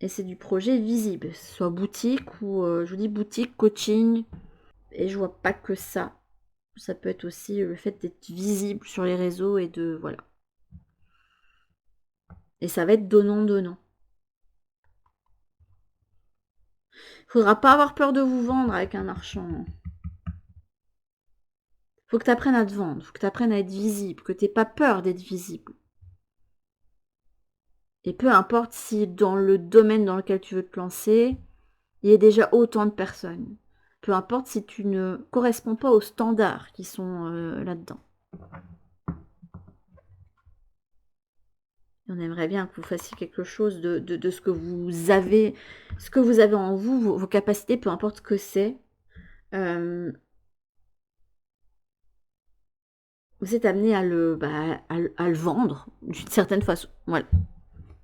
et c'est du projet visible, que ce soit boutique ou je vous dis boutique, coaching et je vois pas que ça. Ça peut être aussi le fait d'être visible sur les réseaux et de voilà. Et ça va être donnant-donnant. Faudra pas avoir peur de vous vendre avec un marchand. Faut que tu apprennes à te vendre, faut que tu apprennes à être visible, que tu pas peur d'être visible. Et peu importe si dans le domaine dans lequel tu veux te lancer, il y a déjà autant de personnes. Peu importe si tu ne corresponds pas aux standards qui sont là-dedans. On aimerait bien que vous fassiez quelque chose de ce que vous avez en vous, vos capacités, peu importe ce que c'est. Vous êtes amené à le vendre d'une certaine façon. Voilà.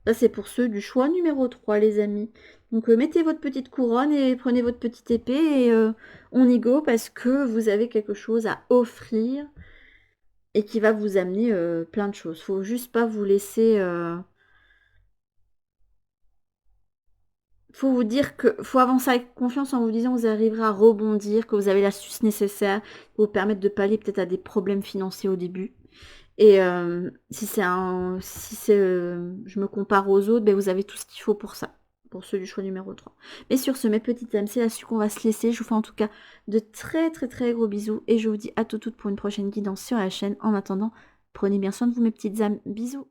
Ça, c'est pour ceux du choix numéro 3, les amis. Donc, mettez votre petite couronne et prenez votre petite épée et on y go parce que vous avez quelque chose à offrir et qui va vous amener plein de choses. Faut juste pas vous laisser... faut vous dire que faut avancer avec confiance en vous disant que vous arriverez à rebondir, que vous avez l'astuce nécessaire pour vous permettre de pallier peut-être à des problèmes financiers au début. Et je me compare aux autres, ben vous avez tout ce qu'il faut pour ça, pour ceux du choix numéro 3. Mais sur ce, mes petites âmes, c'est là-dessus qu'on va se laisser. Je vous fais en tout cas de très très très gros bisous et je vous dis à toutes pour une prochaine guidance sur la chaîne. En attendant, prenez bien soin de vous, mes petites âmes. Bisous.